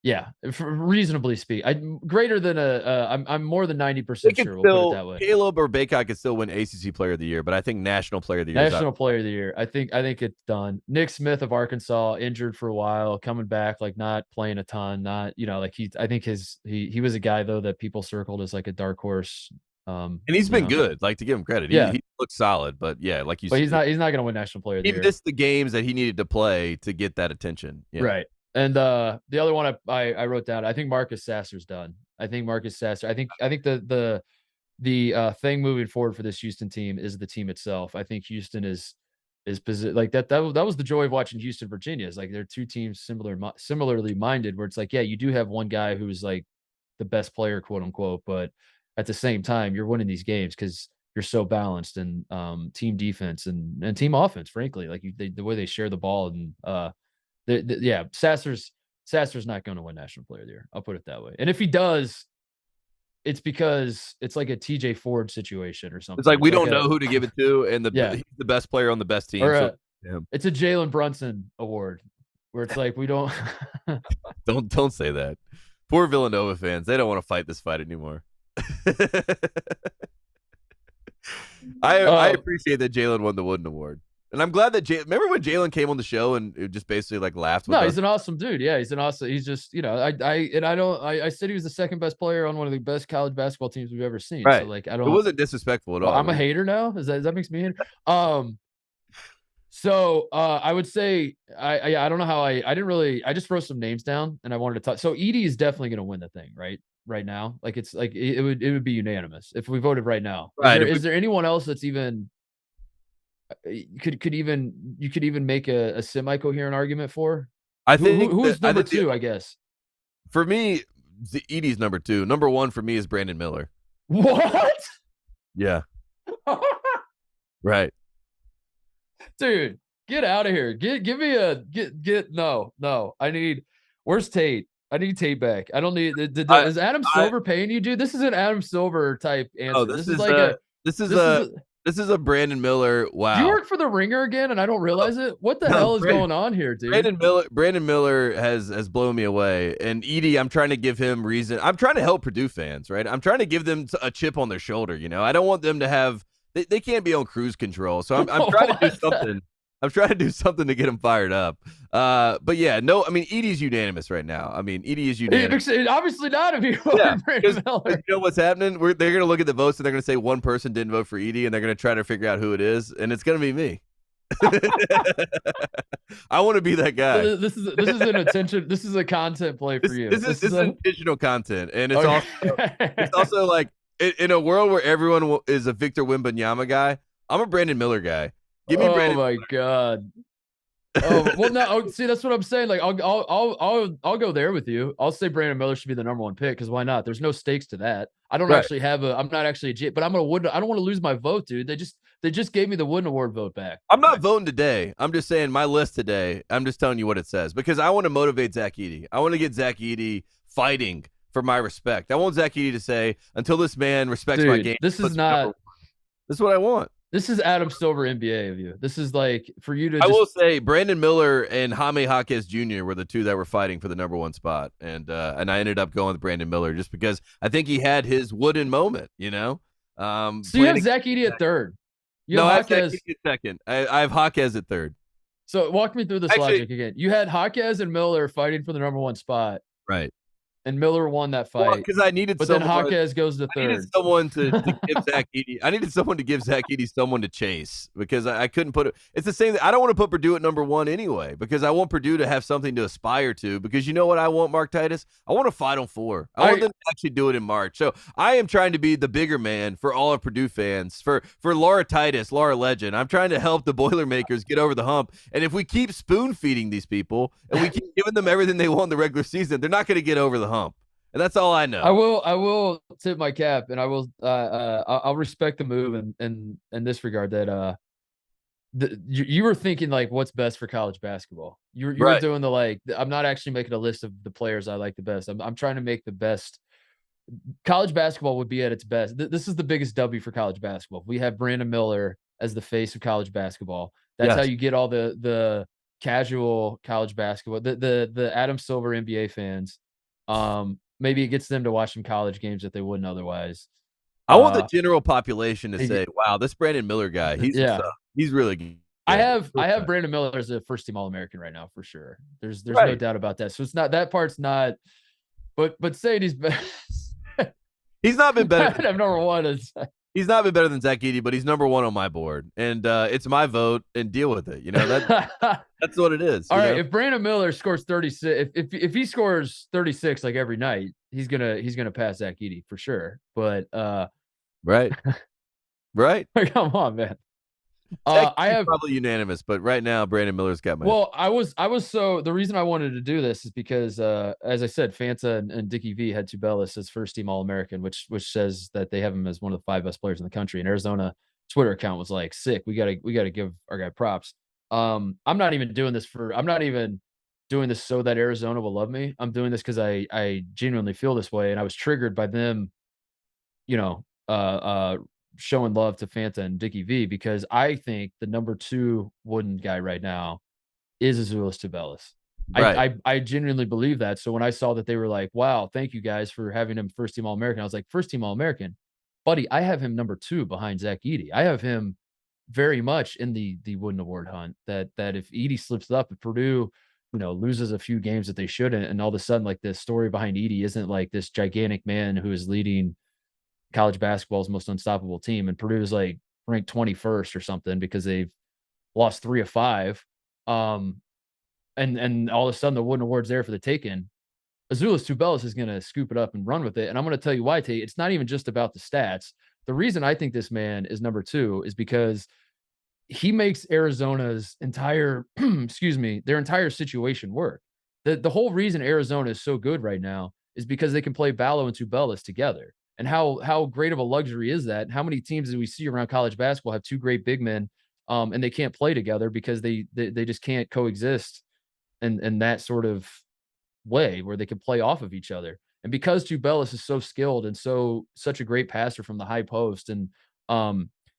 Speaker 1: yeah, reasonably speak, I'm greater than I'm more than 90% sure. We'll put it that way.
Speaker 2: Caleb or Baycott could still win ACC Player of the Year, but I think National Player of the Year.
Speaker 1: National Player of the Year. I think it's done. Nick Smith of Arkansas, injured for a while, coming back, like not playing a ton, not, like I think he was a guy though that people circled as like a dark horse.
Speaker 2: And he's been good, like, to give him credit. He looks solid, but yeah, like you said,
Speaker 1: he's not going to win National Player of the Year.
Speaker 2: He missed the games that he needed to play to get that attention. Yeah.
Speaker 1: Right. And the other one I wrote down, I think Marcus Sasser's done. I think Marcus Sasser. I think the thing moving forward for this Houston team is the team itself. I think Houston is like that was the joy of watching Houston, Virginia. Is like they're two teams similarly minded, where it's like, yeah, you do have one guy who's like the best player, quote unquote, but at the same time, you're winning these games because you're so balanced and team defense and team offense, frankly, like the way they share the ball. And Sasser's not going to win National Player of the Year. I'll put it that way. And if he does, it's because it's like a TJ Ford situation or something.
Speaker 2: It's like we don't know who to give it to, and he's the best player on the best team.
Speaker 1: It's a Jalen Brunson award where it's like we don't
Speaker 2: don't say that. Poor Villanova fans, they don't want to fight this fight anymore. I appreciate that Jalen won the Wooden Award, and I'm glad that remember when Jalen came on the show and it just basically like laughed with us?
Speaker 1: He's an awesome dude. Yeah, he's just I said he was the second best player on one of the best college basketball teams we've ever seen.
Speaker 2: Right.
Speaker 1: So like
Speaker 2: it wasn't disrespectful at all.
Speaker 1: I'm a hater now. That makes me a hater? So I would say I don't know how I just wrote some names down and I wanted to talk. So Edey is definitely going to win the thing, right now. Like it's like it would be unanimous if we voted right now.
Speaker 2: Right.
Speaker 1: Is there anyone else that's even you could even make a semi-coherent argument for?
Speaker 2: I think
Speaker 1: who's number two, I guess.
Speaker 2: For me, Edey's number two. Number one for me is Brandon Miller.
Speaker 1: What?
Speaker 2: Yeah. Right.
Speaker 1: Dude, get out of here. Give me no. Where's Tate? I need Tate back. I don't need. Is Adam Silver paying you, dude? This is an Adam Silver type answer.
Speaker 2: Oh, this is a Brandon Miller. Wow.
Speaker 1: Do you work for the Ringer again, and I don't realize it? What the hell is going on here, dude?
Speaker 2: Brandon Miller has blown me away. And Edey, I'm trying to give him reason. I'm trying to help Purdue fans, right? I'm trying to give them a chip on their shoulder. I don't want them to have. They can't be on cruise control. So I'm trying to do something. I'm trying to do something to get him fired up. But yeah, no, I mean, Edey's unanimous right now. I mean, Edey is unanimous.
Speaker 1: Obviously not if you
Speaker 2: you know what's happening? They're going to look at the votes and they're going to say one person didn't vote for Edey and they're going to try to figure out who it is. And it's going to be me. I want to be that guy.
Speaker 1: This is an attention. This is a content play for you.
Speaker 2: This is additional content. And it's also like in a world where everyone is a Victor Wembanyama guy, I'm a Brandon Miller guy. Give me Brandon.
Speaker 1: Oh my God. Oh well, no. See, that's what I'm saying. Like, I'll go there with you. I'll say Brandon Miller should be the #1 pick because why not? There's no stakes to that. I don't
Speaker 2: Right.
Speaker 1: actually have a. I'm not actually a G, but I don't want to lose my vote, dude. They just gave me the Wooden Award vote back.
Speaker 2: I'm not voting today. I'm just saying my list today. I'm just telling you what it says because I want to motivate Zach Edey. I want to get Zach Edey fighting for my respect. I want Zach Edey to say, until this man respects my game.
Speaker 1: This is not.
Speaker 2: This is what I want.
Speaker 1: This is Adam Silver NBA of you. This is like for you to.
Speaker 2: I will say Brandon Miller and Jaime Jaquez Jr. were the two that were fighting for the #1 spot, and I ended up going with Brandon Miller just because I think he had his wooden moment. You know.
Speaker 1: So you have Zach Edey at third.
Speaker 2: No, I have Zach Edey at second. I have Jaquez at third.
Speaker 1: So walk me through this logic again. You had Jaquez and Miller fighting for the #1 spot.
Speaker 2: Right.
Speaker 1: And Miller won that fight
Speaker 2: because I needed.
Speaker 1: But someone, then Jaquez goes to third.
Speaker 2: I needed someone to give Zach Edey. I needed someone to give Zach Edey someone to chase because I couldn't put it. It's the same thing. I don't want to put Purdue at #1 anyway because I want Purdue to have something to aspire to. Because you know what I want, Mark Titus? I want a Final Four. I want them to actually do it in March. So I am trying to be the bigger man for all of Purdue fans. For Laura Titus, Laura Legend. I'm trying to help the Boilermakers get over the hump. And if we keep spoon feeding these people and we keep giving them everything they want in the regular season, they're not going to get over the hump. And that's all I know.
Speaker 1: I will tip my cap, and I will I'll respect the move in this regard. That you were thinking like what's best for college basketball. You were doing the like. I'm not actually making a list of the players I like the best. I'm trying to make the best. College basketball would be at its best. This is the biggest W for college basketball. We have Brandon Miller as the face of college basketball. That's how you get all the casual college basketball. The Adam Silver NBA fans. Maybe it gets them to watch some college games that they wouldn't otherwise.
Speaker 2: I want the general population to say, "Wow, this Brandon Miller guy, he's really good."
Speaker 1: I have Brandon Miller as a first-team All-American right now for sure. There's no doubt about that. So it's not that part's not. But saying he's best.
Speaker 2: He's not been better.
Speaker 1: I'm #1.
Speaker 2: He's not been better than Zach Edey, but he's #1 on my board, and it's my vote. And deal with it. You know that's what it is.
Speaker 1: All right. If Brandon Miller scores 36, if he scores 36 like every night, he's gonna pass Zach Edey for sure. But
Speaker 2: right.
Speaker 1: Come on, man.
Speaker 2: I have probably unanimous, but right now Brandon Miller's got my.
Speaker 1: Well, I was so the reason I wanted to do this is because as I said, Fanta and Dickie V had Tubelis as first-team All-American, which says that they have him as one of the 5 best players in the country. And Arizona Twitter account was like, sick. We gotta give our guy props. I'm not even doing this so that Arizona will love me. I'm doing this because I genuinely feel this way, and I was triggered by them, showing love to Fanta and Dickie V because I think the #2 wooden guy right now is Azuolas Tubelis.
Speaker 2: Right.
Speaker 1: I genuinely believe that. So when I saw that they were like, wow, thank you guys for having him first-team All-American, I was like, first-team All-American? Buddy, I have him #2 behind Zach Edey. I have him very much in the Wooden Award hunt that if Edey slips up, if Purdue, loses a few games that they shouldn't, and all of a sudden, like the story behind Edey isn't like this gigantic man who is leading college basketball's most unstoppable team, and Purdue is like ranked 21st or something because they've lost 3 of 5. And all of a sudden the Wooden Award's there for the taking. Azuolas Tubelis is going to scoop it up and run with it. And I'm going to tell you why, Tate. It's not even just about the stats. The reason I think this man is #2 is because he makes Arizona's entire, their entire situation work. The whole reason Arizona is so good right now is because they can play Ballo and Tubelis together. And how great of a luxury is that? How many teams do we see around college basketball have 2 great big men, and they can't play together because they just can't coexist in that sort of way where they can play off of each other. And because Tubelis is so skilled and such a great passer from the high post, and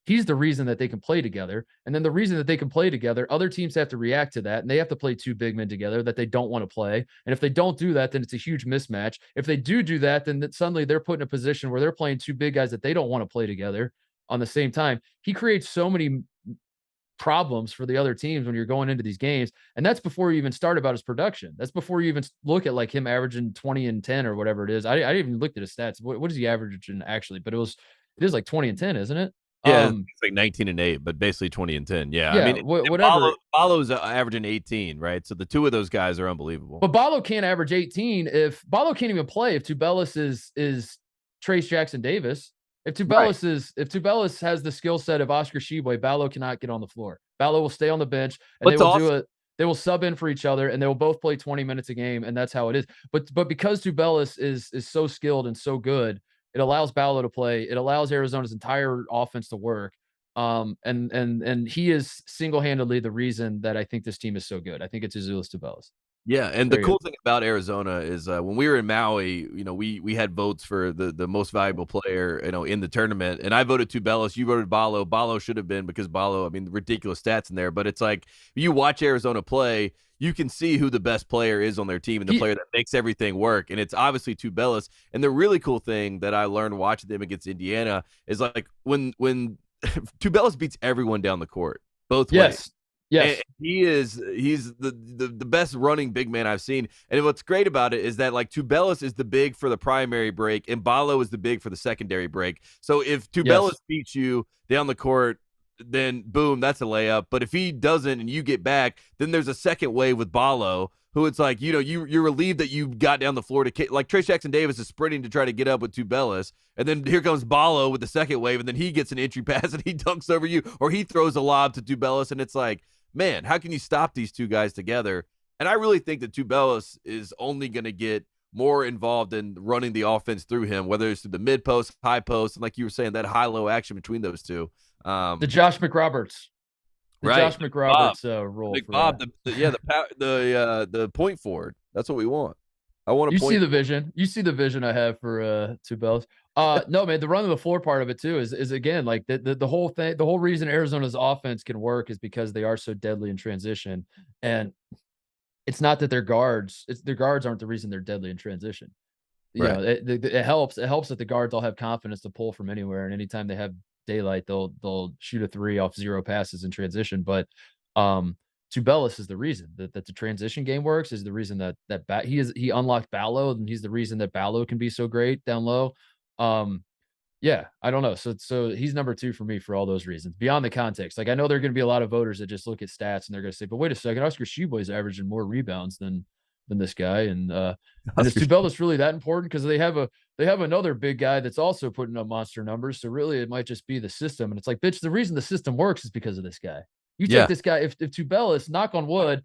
Speaker 1: he's the reason that they can play together. And then the reason that they can play together, other teams have to react to that, and they have to play 2 big men together that they don't want to play. And if they don't do that, then it's a huge mismatch. If they do that, then suddenly they're put in a position where they're playing 2 big guys that they don't want to play together on the same time. He creates so many problems for the other teams when you're going into these games. And that's before you even start about his production. That's before you even look at like him averaging 20 and 10 or whatever it is. I didn't even look at his stats. What is he averaging actually? But it is like 20 and 10, isn't it?
Speaker 2: Yeah, it's like 19 and 8, but basically 20 and 10. Yeah,
Speaker 1: I mean, whatever.
Speaker 2: Ballo's averaging 18, right? So the 2 of those guys are unbelievable.
Speaker 1: But Ballo can't average 18 if Ballo can't even play if Tubelis is Trace Jackson Davis. If Tubelis has the skill set of Oscar Tshiebwe, Ballo cannot get on the floor. Ballo will stay on the bench, and they will do it. they will sub in for each other, and they will both play 20 minutes a game, and that's how it is. But because Tubelis is so skilled and so good, it allows Ballo to play. It allows Arizona's entire offense to work. And he is single-handedly the reason that I think this team is so good. I think it's Azuolas Tubelis.
Speaker 2: Yeah, and the cool thing about Arizona is when we were in Maui, we had votes for the most valuable player, in the tournament, and I voted Tubelis. You voted Ballo. Ballo should have been because Ballo, I mean, ridiculous stats in there. But it's like you watch Arizona play, you can see who the best player is on their team and the player that makes everything work, and it's obviously Tubelis. And the really cool thing that I learned watching them against Indiana is like when Tubelis beats everyone down the court, both ways.
Speaker 1: Yes.
Speaker 2: And he's the best running big man I've seen. And what's great about it is that like Tubelis is the big for the primary break and Ballo is the big for the secondary break. So if Tubelis beats you down the court, then boom, that's a layup. But if he doesn't and you get back, then there's a second wave with Ballo, who it's like, you're relieved that you got down the floor to kick. Like Trace Jackson Davis is sprinting to try to get up with Tubelis. And then here comes Ballo with the second wave, and then he gets an entry pass and he dunks over you, or he throws a lob to Tubelis, and it's like, man, how can you stop these two guys together? And I really think that Tubelis is only going to get more involved in running the offense through him, whether it's through the mid post, high post, and like you were saying, that high-low action between those two.
Speaker 1: The Josh McRoberts. Josh McRoberts role.
Speaker 2: Big Bob, the point forward. That's what we want. I want to.
Speaker 1: You see the vision. You see the vision I have for Tubelis. No, man, the run of the floor part of it too is again like the whole thing. The whole reason Arizona's offense can work is because they are so deadly in transition, and it's not that their guards aren't the reason they're deadly in transition. It helps. It helps that the guards all have confidence to pull from anywhere, and anytime they have daylight, they'll shoot a three off 0 passes in transition. But Tubelis is the reason that the transition game works. Is the reason that he unlocked Ballo, and he's the reason that Ballo can be so great down low. Yeah, I don't know. So he's number 2 for me for all those reasons. Beyond the context, like I know there are going to be a lot of voters that just look at stats and they're going to say, "But wait a second, Oscar Tshiebwe's averaging more rebounds than this guy." And is Tubelis really that important? Because they have another big guy that's also putting up monster numbers. So really, it might just be the system. And it's like, bitch, the reason the system works is because of this guy. You take this guy. If Tubelis, knock on wood,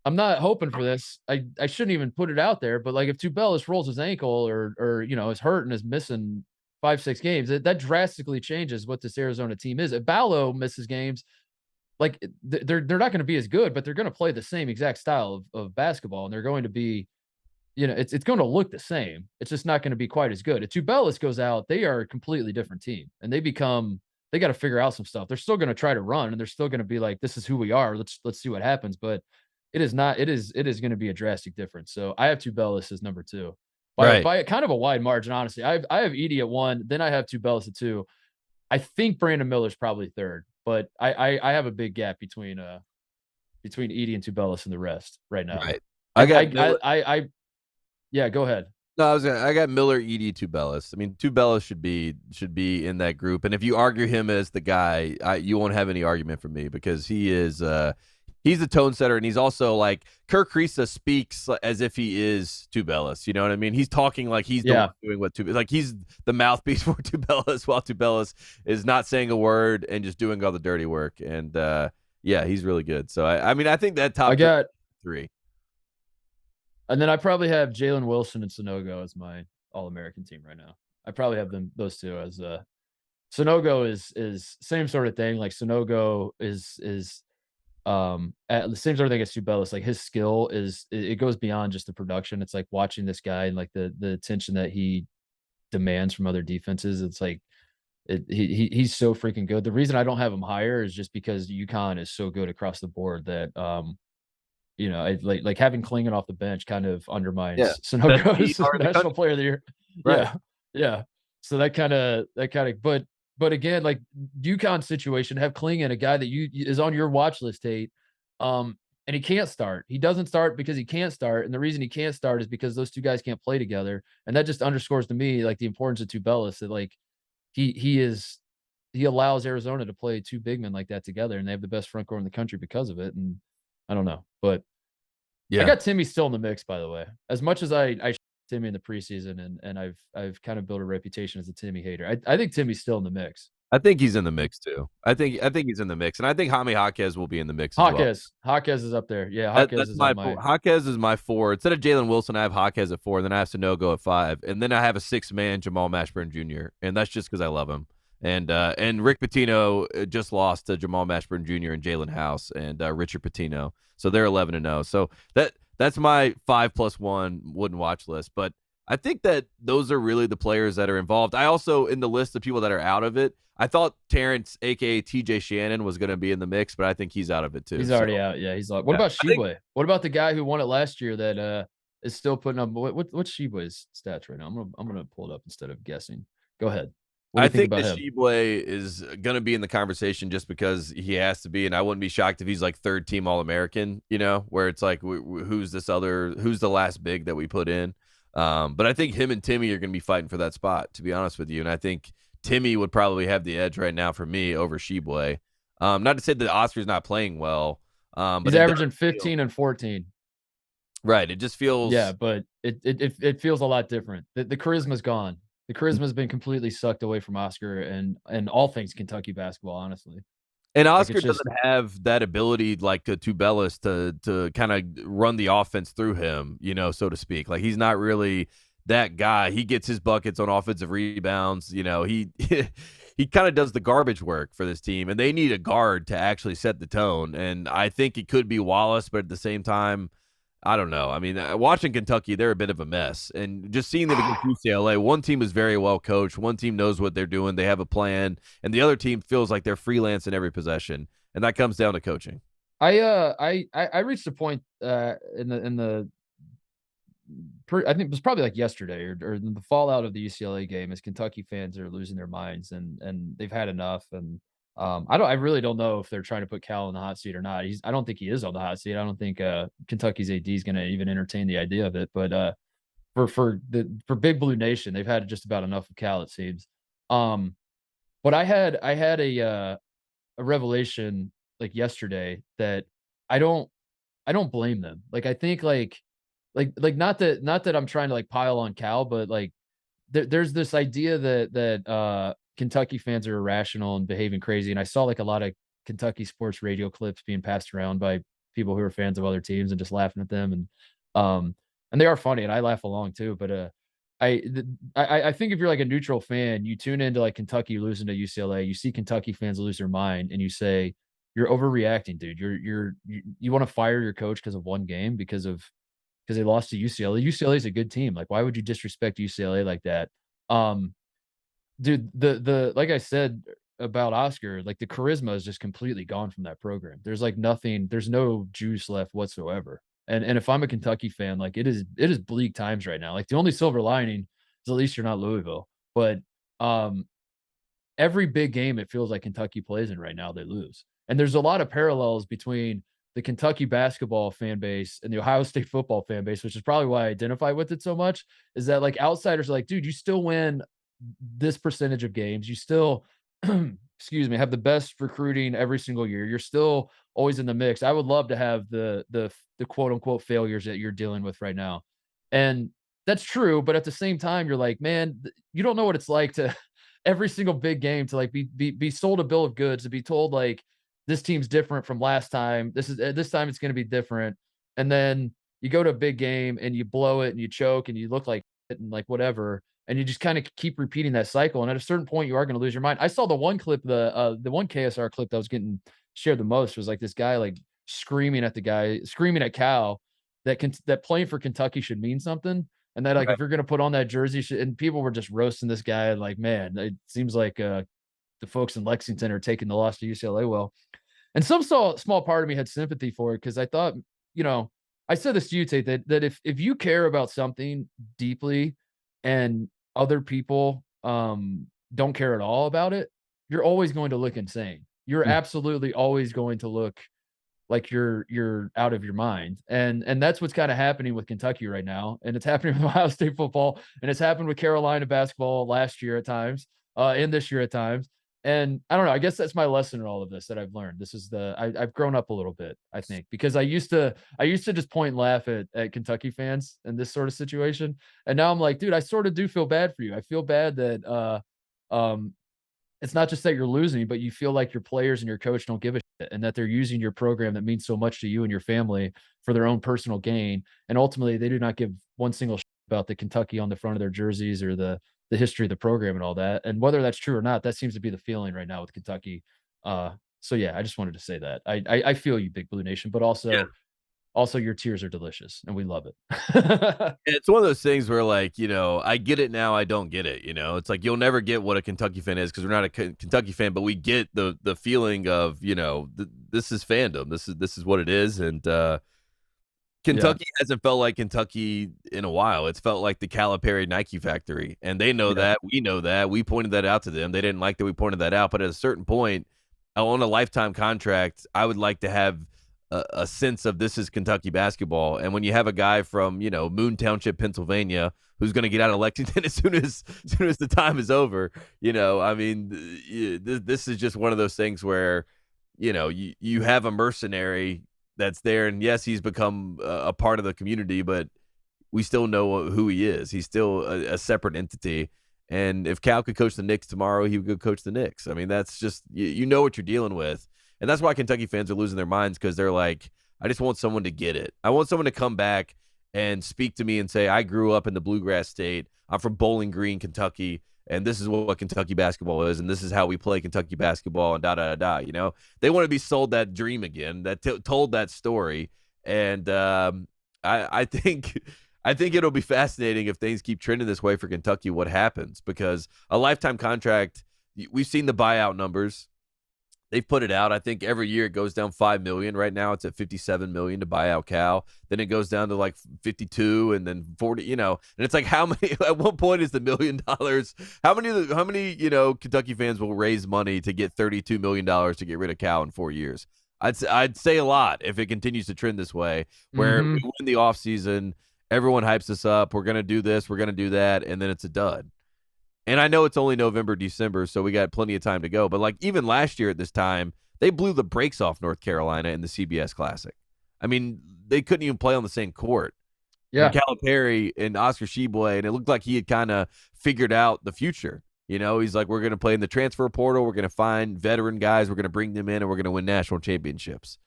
Speaker 1: I'm not hoping for this. I shouldn't even put it out there, but like if Tubelis rolls his ankle or is hurt and is missing 5-6 games, that drastically changes what this Arizona team is. If Ballo misses games, like they're not going to be as good, but they're going to play the same exact style of basketball, and they're going to be, it's going to look the same. It's just not going to be quite as good. If Tubelis goes out, they are a completely different team, and they got to figure out some stuff. They're still going to try to run, and they're still going to be like, this is who we are. Let's see what happens. But it is going to be a drastic difference. So I have Tubelis as number 2 by kind of a wide margin. Honestly, I have Edey at 1, then I have Tubelis at 2. I think Brandon Miller's probably 3rd, but I have a big gap between Edey and Tubelis and the rest right now.
Speaker 2: Right.
Speaker 1: Yeah, go ahead.
Speaker 2: No, I got Miller, Edey, Tubelis. I mean, Tubelis should be in that group, and if you argue him as the guy, you won't have any argument from me because he is. He's the tone setter, and he's also like Kirk Kriisa speaks as if he is Tubelis. You know what I mean? He's talking like he's doing what Tubelis, like he's the mouthpiece for Tubelis, while Tubelis is not saying a word and just doing all the dirty work. And he's really good. So I mean, I think that top 3.
Speaker 1: And then I probably have Jalen Wilson and Sonogo as my All-American team right now. I probably have those two as Sonogo is same sort of thing. Like Sonogo is at the same sort of thing as Tubelis. Like his skill it goes beyond just the production. It's like watching this guy and like the attention that he demands from other defenses. It's like he's so freaking good. The reason I don't have him higher is just because UConn is so good across the board that like having Klingon off the bench kind of undermines Sonogo's national player of the year. Right. Yeah. So that kind of but again, like UConn situation, have Klingon, a guy that is on your watch list, Tate, and he can't start. He doesn't start because he can't start, and the reason he can't start is because those two guys can't play together, and that just underscores to me like the importance of Tubelis. That like he allows Arizona to play 2 big men like that together, and they have the best front court in the country because of it. And I don't know, but I got Timmy still in the mix. By the way, as much as I Timmy in the preseason, and I've kind of built a reputation as a Timmy hater. I think Timmy's still in the mix.
Speaker 2: I think he's in the mix too. I think he's in the mix, and I think Jaime Jaquez will be in the mix as well.
Speaker 1: Jaquez is up there. Yeah,
Speaker 2: That's
Speaker 1: is
Speaker 2: my
Speaker 1: on my.
Speaker 2: Jaquez is my 4. Instead of Jalen Wilson, I have Jaquez at 4, and then I have Sanogo at 5, and then I have a 6-man Jamal Mashburn Jr., and that's just because I love him. And Rick Pitino just lost to Jamal Mashburn Jr. and Jalen House and Richard Pitino, so they're 11-0. So that's my 5+1 wooden watch list. But I think that those are really the players that are involved. I also, in the list of people that are out of it, I thought Terrence, a.k.a. TJ Shannon, was going to be in the mix, but I think he's out of it too.
Speaker 1: He's already out. Yeah, he's like. What about Sheboy? What about the guy who won it last year that is still putting up? What's Sheboy's stats right now? I'm gonna pull it up instead of guessing. Go ahead.
Speaker 2: I think that Sheboy is going to be in the conversation just because he has to be, and I wouldn't be shocked if he's like 3rd team All-American, where it's like, who's the last big that we put in? But I think him and Timmy are going to be fighting for that spot, to be honest with you. And I think Timmy would probably have the edge right now for me over Sheboy. Not to say that Oscar's not playing well. But
Speaker 1: he's averaging 15 and 14.
Speaker 2: Right. It just feels.
Speaker 1: Yeah, but it feels a lot different. The charisma's gone. The charisma's been completely sucked away from Oscar and all things Kentucky basketball, honestly.
Speaker 2: And Oscar doesn't have that ability like to Tubelis to kind of run the offense through him, so to speak. Like, he's not really that guy. He gets his buckets on offensive rebounds. He he kind of does the garbage work for this team, and they need a guard to actually set the tone. And I think it could be Wallace, but at the same time, I don't know. I mean, watching Kentucky, they're a bit of a mess. And just seeing them against UCLA, one team is very well coached. One team knows what they're doing. They have a plan. And the other team feels like they're freelance in every possession. And that comes down to coaching.
Speaker 1: I reached a point I think it was probably like yesterday or the fallout of the UCLA game as Kentucky fans are losing their minds and they've had enough. And I really don't know if they're trying to put Cal in the hot seat or not. I don't think he is on the hot seat. I don't think Kentucky's AD is going to even entertain the idea of it. But for Big Blue Nation, they've had just about enough of Cal, it seems. But I had a revelation like yesterday that I don't blame them. Like, I think like not that I'm trying to like pile on Cal, but like there's this idea that Kentucky fans are irrational and behaving crazy. And I saw like a lot of Kentucky sports radio clips being passed around by people who are fans of other teams and just laughing at them. And they are funny and I laugh along too. But I think if you're like a neutral fan, you tune into like Kentucky losing to UCLA, you see Kentucky fans lose their mind and you say, you're overreacting, dude. You want to fire your coach because of one game because they lost to UCLA. UCLA is a good team. Like, why would you disrespect UCLA like that? Dude, the like I said about Oscar, like the charisma is just completely gone from that program. There's like nothing, there's no juice left whatsoever. And if I'm a Kentucky fan, like it is bleak times right now. Like the only silver lining is at least you're not Louisville. But every big game it feels like Kentucky plays in right now, they lose. And there's a lot of parallels between the Kentucky basketball fan base and the Ohio State football fan base, which is probably why I identify with it so much, is that like outsiders are like, dude, you still win this percentage of games. You still, excuse me, have the best recruiting every single year. You're still always in the mix. I would love to have the quote unquote failures that you're dealing with right now. And that's true. But at the same time, you're like, man, you don't know what it's like to every single big game to like be sold a bill of goods, to be told like, this team's different from last time. This time it's going to be different. And then you go to a big game and you blow it and you choke and you look like it and like whatever. And you just kind of keep repeating that cycle. And at a certain point, you are going to lose your mind. I saw the one clip, the one KSR clip that was getting shared the most was like this guy like screaming at Cal that playing for Kentucky should mean something. And that like if you're going to put on that jersey, and people were just roasting this guy. Like, man, it seems like the folks in Lexington are taking the loss to UCLA well. And some small part of me had sympathy for it because I thought, I said this to you, Tate, that if you care about something deeply and other people don't care at all about it, you're always going to look insane. You're absolutely always going to look like you're out of your mind. And that's what's kind of happening with Kentucky right now. And it's happening with Ohio State football. And it's happened with Carolina basketball last year at times, and this year at times. And I don't know, I guess that's my lesson in all of this that I've learned. This is I've grown up a little bit, I think, because I used to just point and laugh at Kentucky fans in this sort of situation. And now I'm like, dude, I sort of do feel bad for you. I feel bad that it's not just that you're losing, but you feel like your players and your coach don't give a shit, and that they're using your program that means so much to you and your family for their own personal gain. And ultimately, they do not give one single shit about the Kentucky on the front of their jerseys or the history of the program and all that. And whether that's true or not, that seems to be the feeling right now with Kentucky. So yeah, I just wanted to say that. I feel you, Big Blue Nation, but also your tears are delicious and we love it.
Speaker 2: It's one of those things where, like, you know, I get it now, I don't get it. You know, it's like you'll never get what a Kentucky fan is because we're not a Kentucky fan, but we get the feeling of, you know, this is fandom. This is what it is, and Kentucky hasn't felt like Kentucky in a while. It's felt like the Calipari Nike factory, and they know that. We know that. We pointed that out to them. They didn't like that we pointed that out, but at a certain point, on a lifetime contract, I would like to have a sense of this is Kentucky basketball. And when you have a guy from, you know, Moon Township, Pennsylvania, who's going to get out of Lexington as soon as the time is over, you know, I mean, this is just one of those things where, you know, you have a mercenary that's there, and yes, he's become a part of the community, but we still know who he is. He's still a separate entity. And if Cal could coach the Knicks tomorrow, he would go coach the Knicks. I mean, that's just, you know what you're dealing with. And that's why Kentucky fans are losing their minds, because they're like, I just want someone to get it. I want someone to come back and speak to me and say, I grew up in the Bluegrass State. I'm from Bowling Green, Kentucky, and this is what Kentucky basketball is, and this is how we play Kentucky basketball, and da-da-da-da, you know? They want to be sold that dream again, that told that story. And I think it'll be fascinating if things keep trending this way for Kentucky, what happens, because a lifetime contract, we've seen the buyout numbers. They've put it out. I think every year it goes down $5 million. Right now it's at $57 million to buy out Cal. Then it goes down to like 52 and then 40, you know. And it's like, how many, at what point is the $1 million? How many, you know, Kentucky fans will raise money to get $32 million to get rid of Cal in 4 years? I'd say a lot if it continues to trend this way, where we win the offseason, everyone hypes us up. We're going to do this, we're going to do that, and then it's a dud. And I know it's only November, December, so we got plenty of time to go. But, like, even last year at this time, they blew the brakes off North Carolina in the CBS Classic. I mean, they couldn't even play on the same court. Yeah. And Calipari and Oscar Tshiebwe, and it looked like he had kind of figured out the future. You know, he's like, we're going to play in the transfer portal. We're going to find veteran guys. We're going to bring them in, and we're going to win national championships.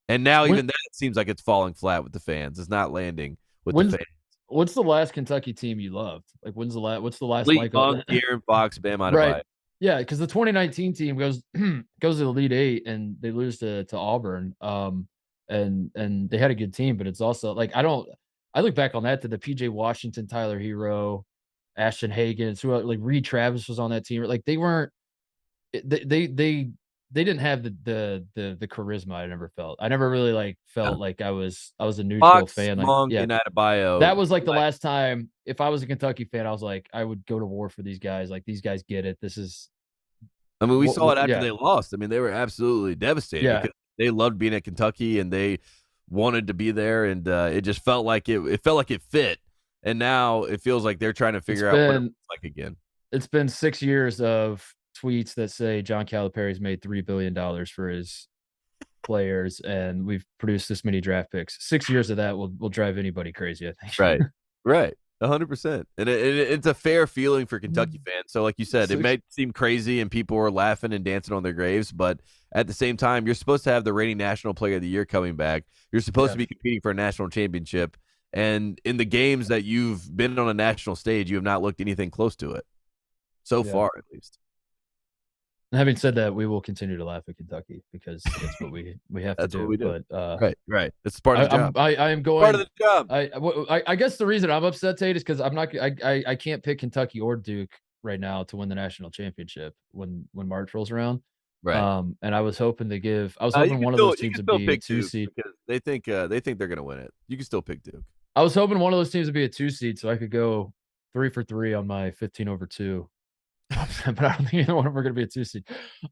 Speaker 2: And now even that seems like it's falling flat with the fans. It's not landing with the fans.
Speaker 1: What's the last Kentucky team you loved? Like, what's the last
Speaker 2: Lee Monk, De'Aaron Fox, Bam Adebayo.
Speaker 1: Right. Yeah, because the 2019 team goes to the Elite Eight and they lose to Auburn. And they had a good team, but it's also like I look back on that to the PJ Washington, Tyler Hero, Ashton Hagen, like Reed Travis was on that team. Like they weren't they didn't have the charisma I never felt. I never really felt like I was a neutral
Speaker 2: Fox,
Speaker 1: fan.
Speaker 2: Monk, and Adebayo.
Speaker 1: That was like the last time. If I was a Kentucky fan, I was like, I would go to war for these guys. Like these guys get it. This is.
Speaker 2: I mean, we saw it after they lost. I mean, they were absolutely devastated. Yeah. Because they loved being at Kentucky and they wanted to be there, and it just felt like it felt like it fit. And now it feels like they're trying to figure out what it's like again.
Speaker 1: It's been 6 years of tweets that say John Calipari's made $3 billion for his players, and we've produced this many draft picks. 6 years of that will drive anybody crazy, I think.
Speaker 2: Right. 100%. And it's a fair feeling for Kentucky fans. So like you said, it may seem crazy and people are laughing and dancing on their graves, but at the same time, you're supposed to have the reigning National Player of the Year coming back. You're supposed to be competing for a national championship. And in the games that you've been on a national stage, you have not looked anything close to it. So far, at least.
Speaker 1: And having said that, we will continue to laugh at Kentucky because that's what we have to do.
Speaker 2: What we do.
Speaker 1: But
Speaker 2: right. It's part of the job.
Speaker 1: I am going
Speaker 2: part of the job.
Speaker 1: I guess the reason I'm upset, Tate, is because I can't pick Kentucky or Duke right now to win the national championship when March rolls around.
Speaker 2: Right.
Speaker 1: And I was hoping one of those teams to be a 2 seed
Speaker 2: because they think they're going to win it. You can still pick Duke.
Speaker 1: I was hoping one of those teams would be a 2 seed so I could go 3 for 3 on my 15/2. But I don't think either one of them are going to be a 2 seed.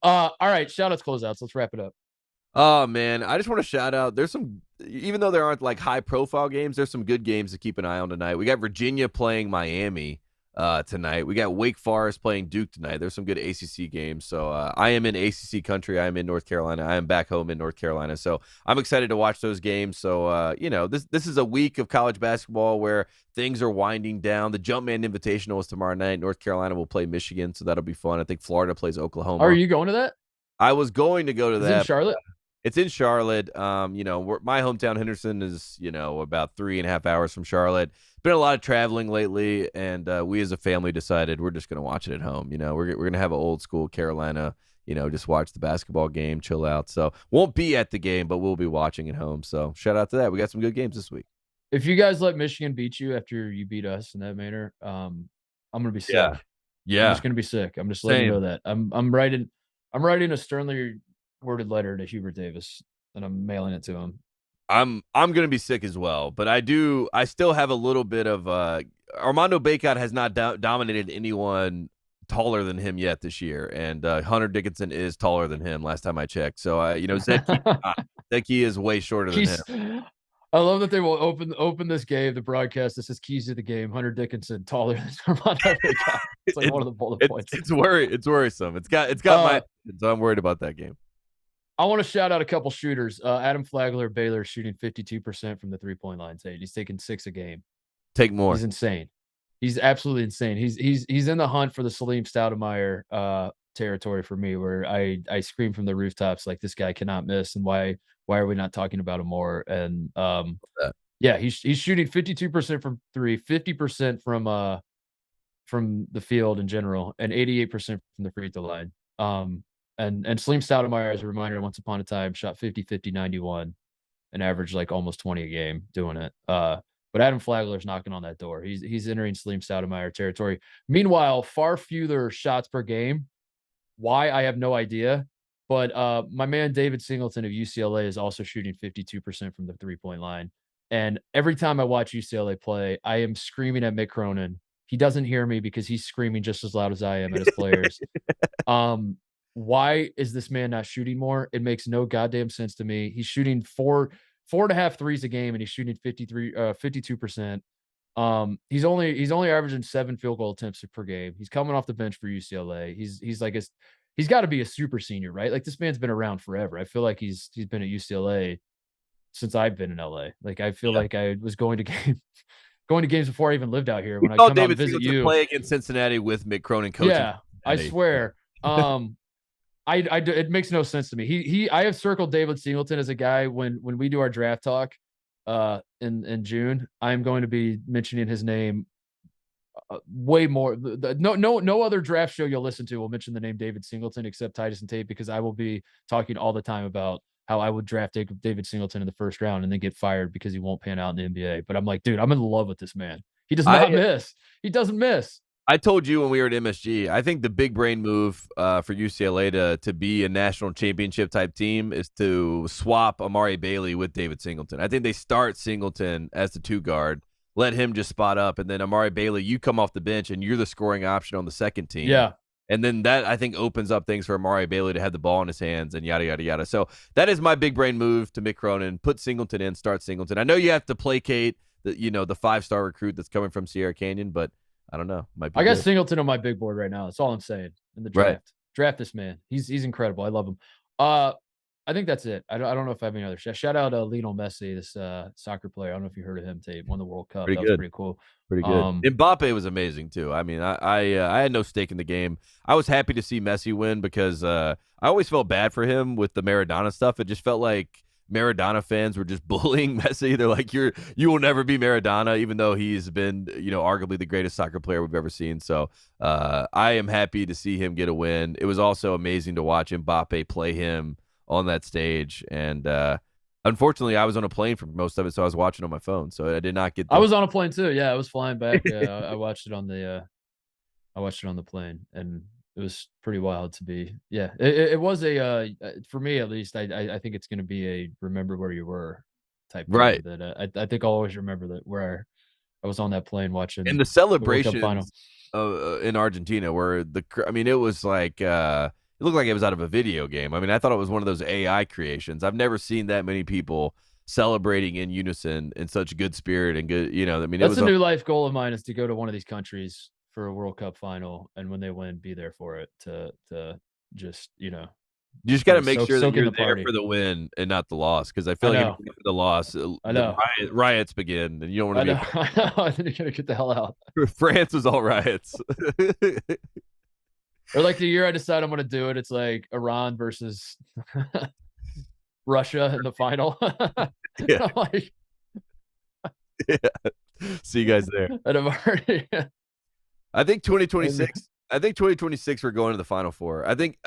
Speaker 1: All right, shout outs, closeouts. Let's wrap it up.
Speaker 2: Oh man, I just want to shout out. There's some, even though there aren't like high profile games, there's some good games to keep an eye on tonight. We got Virginia playing Miami. tonight. We got Wake Forest playing Duke tonight. There's some good ACC games. So I am in ACC country. I am in North Carolina. I am back home in North Carolina. So I'm excited to watch those games. So, this is a week of college basketball where things are winding down. The Jumpman Invitational is tomorrow night. North Carolina will play Michigan, so that'll be fun. I think Florida plays Oklahoma.
Speaker 1: Are you going to that?
Speaker 2: I was going to go to that.
Speaker 1: In Charlotte?
Speaker 2: It's in Charlotte. My hometown, Henderson, is, about 3.5 hours from Charlotte. Been a lot of traveling lately, and we as a family decided we're just going to watch it at home. We're going to have an old school Carolina, just watch the basketball game, chill out. So won't be at the game, but we'll be watching at home. So shout out to that. We got some good games this week.
Speaker 1: If you guys let Michigan beat you after you beat us in that manner, I'm going to be sick.
Speaker 2: Yeah.
Speaker 1: I'm just going to be sick. I'm just letting you know that. I'm writing a sternly worded letter to Hubert Davis, and I'm mailing it to him.
Speaker 2: I'm gonna be sick as well, but I still have a little bit of Armando Bacot has not dominated anyone taller than him yet this year, and Hunter Dickinson is taller than him last time I checked. So Zeki is way shorter than him.
Speaker 1: I love that they will open this game, the broadcast. This is keys to the game. Hunter Dickinson taller than Armando Bacot. It's like one of the bullet points.
Speaker 2: It's worrisome. It's got my so I'm worried about that game.
Speaker 1: I want to shout out a couple shooters. Adam Flagler, Baylor, shooting 52% from the 3-point line. He's taking 6 a game.
Speaker 2: Take more.
Speaker 1: He's insane. He's absolutely insane. He's in the hunt for the Salim Stoudemire territory for me, where I scream from the rooftops like, this guy cannot miss, and why are we not talking about him more? And he's shooting 52% from 3, 50% from the field in general, and 88% from the free throw line. And Salim Stoudemire, as a reminder, once upon a time shot 50, 50, 91 and averaged like almost 20 a game doing it. But Adam Flagler's knocking on that door. He's entering Salim Stoudemire territory. Meanwhile, far fewer shots per game. Why, I have no idea. But my man David Singleton of UCLA is also shooting 52% from the 3-point line. And every time I watch UCLA play, I am screaming at Mick Cronin. He doesn't hear me because he's screaming just as loud as I am at his players. Why is this man not shooting more? It makes no goddamn sense to me. He's shooting 4.5 threes a game, and he's shooting 52%. He's only averaging 7 field goal attempts per game. He's coming off the bench for UCLA. He's got to be a super senior, right? Like, this man's been around forever. I feel like he's been at UCLA since I've been in LA. Like, I feel like I was going to games before I even lived out here. When I come out and visit you,
Speaker 2: play against Cincinnati with Mick Cronin coaching.
Speaker 1: Yeah, I swear. It makes no sense to me. I have circled David Singleton as a guy when we do our draft talk in June. I'm going to be mentioning his name way more. No other draft show you'll listen to will mention the name David Singleton except Titus and Tate, because I will be talking all the time about how I would draft David Singleton in the first round and then get fired because he won't pan out in the NBA. But I'm like, dude, I'm in love with this man. He does not miss. He doesn't miss.
Speaker 2: I told you when we were at MSG, I think the big brain move for UCLA to be a national championship type team is to swap Amari Bailey with David Singleton. I think they start Singleton as the 2 guard, let him just spot up, and then Amari Bailey, you come off the bench and you're the scoring option on the second team.
Speaker 1: Yeah.
Speaker 2: And then that, I think, opens up things for Amari Bailey to have the ball in his hands and yada, yada, yada. So that is my big brain move to Mick Cronin. Put Singleton in, start Singleton. I know you have to placate the 5-star recruit that's coming from Sierra Canyon, but I don't know.
Speaker 1: I got Singleton on my big board right now. That's all I'm saying in the draft.
Speaker 2: Right.
Speaker 1: Draft this man. He's incredible. I love him. I think that's it. I don't know if I have any other shout out Lionel Messi, this soccer player. I don't know if you heard of him, Tate. Won the World Cup. That was pretty cool.
Speaker 2: Pretty good. Mbappe was amazing too. I mean, I had no stake in the game. I was happy to see Messi win because I always felt bad for him with the Maradona stuff. It just felt like Maradona fans were just bullying Messi. They're like, you will never be Maradona, even though he's been, arguably the greatest soccer player we've ever seen. So I am happy to see him get a win. It was also amazing to watch Mbappe play him on that stage. And unfortunately, I was on a plane for most of it, so I was watching on my phone. So I did not get.
Speaker 1: I was on a plane too. Yeah, I was flying back. I watched it on the. I watched it on the plane, and it was pretty wild to be. Yeah, it was a for me at least. I think it's going to be a remember where you were type thing.
Speaker 2: Right.
Speaker 1: That I think I'll always remember that where I was on that plane watching.
Speaker 2: And the celebrations in Argentina, where it was like. It looked like it was out of a video game. I mean, I thought it was one of those AI creations. I've never seen that many people celebrating in unison in such good spirit and good. That's
Speaker 1: a new life goal of mine, is to go to one of these countries for a World Cup final, and when they win, be there for it to just
Speaker 2: you just got to make sure that you're there
Speaker 1: party.
Speaker 2: for the win and not the loss, because I feel like if you're for the loss, riots begin, and you don't want to be.
Speaker 1: I know. Then you're gonna get the hell out.
Speaker 2: France was all riots.
Speaker 1: Or like the year I decide I'm gonna do it, it's like Iran versus Russia in the final.
Speaker 2: Yeah. See you guys there.
Speaker 1: At a party.
Speaker 2: I think 2026. I think 2026 we're going to the Final Four. I think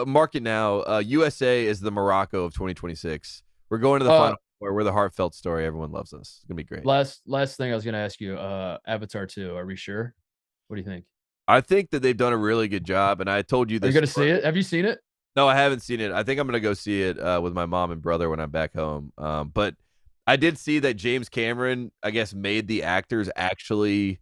Speaker 2: mark it now. USA is the Morocco of 2026. We're going to the Final Four. We're the heartfelt story. Everyone loves us. It's gonna be great.
Speaker 1: Last thing I was gonna ask you. Avatar 2. Are we sure? What do you think?
Speaker 2: I think that they've done a really good job, and I told you this.
Speaker 1: Are you gonna see it? Have you seen it?
Speaker 2: No, I haven't seen it. I think I'm gonna go see it with my mom and brother when I'm back home. But I did see that James Cameron, I guess, made the actors actually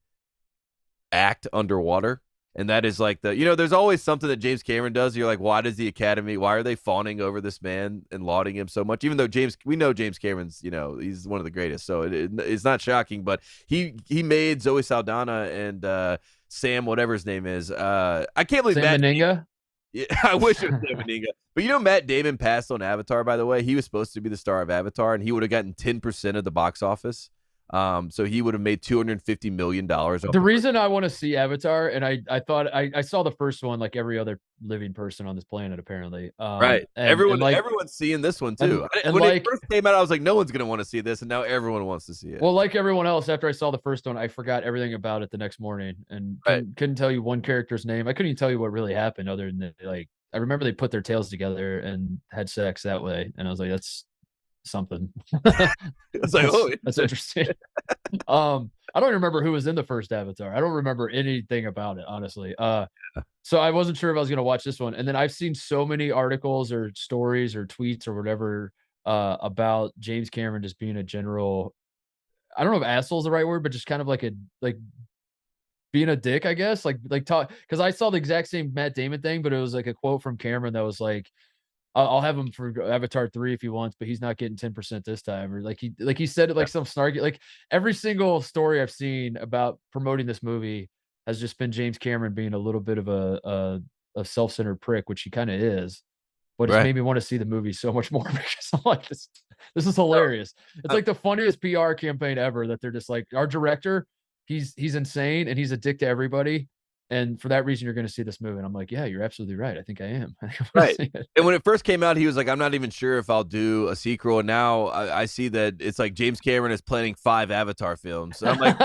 Speaker 2: act underwater. And that is like there's always something that James Cameron does. You're like, why are they fawning over this man and lauding him so much? Even though we know James Cameron's, he's one of the greatest. So it's not shocking, but he made Zoe Saldana and Sam, whatever his name is. I can't believe
Speaker 1: Sam Meninga?
Speaker 2: Yeah, I wish it was Sam Meninga. But Matt Damon passed on Avatar, by the way. He was supposed to be the star of Avatar, and he would have gotten 10% of the box office. So he would have made $250 million.
Speaker 1: The reason I want to see Avatar, and I thought I saw the first one like every other living person on this planet, apparently.
Speaker 2: Right. Everyone's seeing this one too. When it first came out, I was like, no one's going to want to see this. And now everyone wants to see it.
Speaker 1: Well, like everyone else, after I saw the first one, I forgot everything about it the next morning and couldn't tell you one character's name. I couldn't even tell you what really happened other than that, I remember they put their tails together and had sex that way. And I was like, that's something.
Speaker 2: It's like,
Speaker 1: that's interesting. I don't remember who was in the first Avatar. I don't remember anything about it, honestly. So I wasn't sure if I was going to watch this one. And then I've seen so many articles or stories or tweets or whatever about James Cameron just being a general, I don't know if asshole is the right word, but just kind of like being a dick, I guess. Talk, because I saw the exact same Matt Damon thing, but it was like a quote from Cameron that was like, I'll have him for Avatar 3 if he wants, but he's not getting 10% this time. Or he said it like some snarky. Like every single story I've seen about promoting this movie has just been James Cameron being a little bit of a self-centered prick, which he kind of is. But it's made me want to see the movie so much more because I'm like, this is hilarious. It's like the funniest PR campaign ever that they're just like, our director, he's insane and he's a dick to everybody. And for that reason, you're going to see this movie. And I'm like, yeah, you're absolutely right. I think I am.
Speaker 2: Right. And when it first came out, he was like, I'm not even sure if I'll do a sequel. And now I see that it's like James Cameron is planning 5 Avatar films. So I'm like,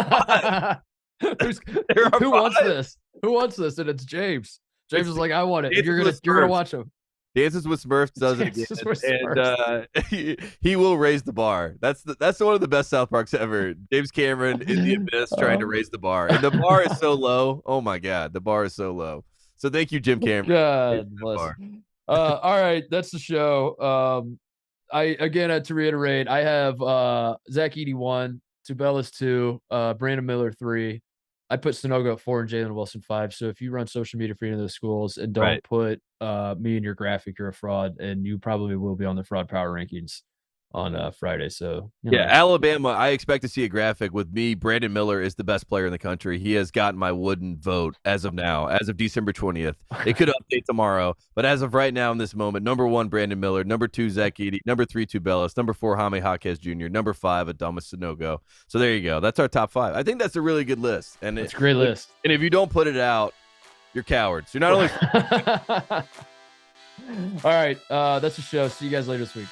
Speaker 1: who wants this? Who wants this? And it's James. James is like, I want it. You're gonna watch him.
Speaker 2: Dances with Smurfs does it again, and he will raise the bar. That's one of the best South Parks ever. James Cameron in the abyss trying to raise the bar, and the bar is so low. Oh my god, the bar is so low. So thank you, Jim Cameron.
Speaker 1: God bless. All right, that's the show. I again had to reiterate. I have Zach Edey 1, Tubelis 2, Brandon Miller 3. I put Sunogo at 4 and Jalen Wilson 5. So if you run social media for any of those schools and don't put me in your graphic, you're a fraud, and you probably will be on the fraud power rankings on Friday. So
Speaker 2: Alabama, I expect to see a graphic with me. Brandon Miller is the best player in the country. He has gotten my wooden vote as of now, as of December 20th. It could update tomorrow, but as of right now in this moment, number 1, Brandon Miller, number 2, Zach Edey, number 3, Tubelis, number 4, Jaime Jaquez Jr., number 5, Adama Sunogo. So there you go. That's our top 5. I think that's a really good list. And
Speaker 1: it's a great list.
Speaker 2: And if you don't put it out, you're cowards. You're not only.
Speaker 1: All right. That's the show. See you guys later this week.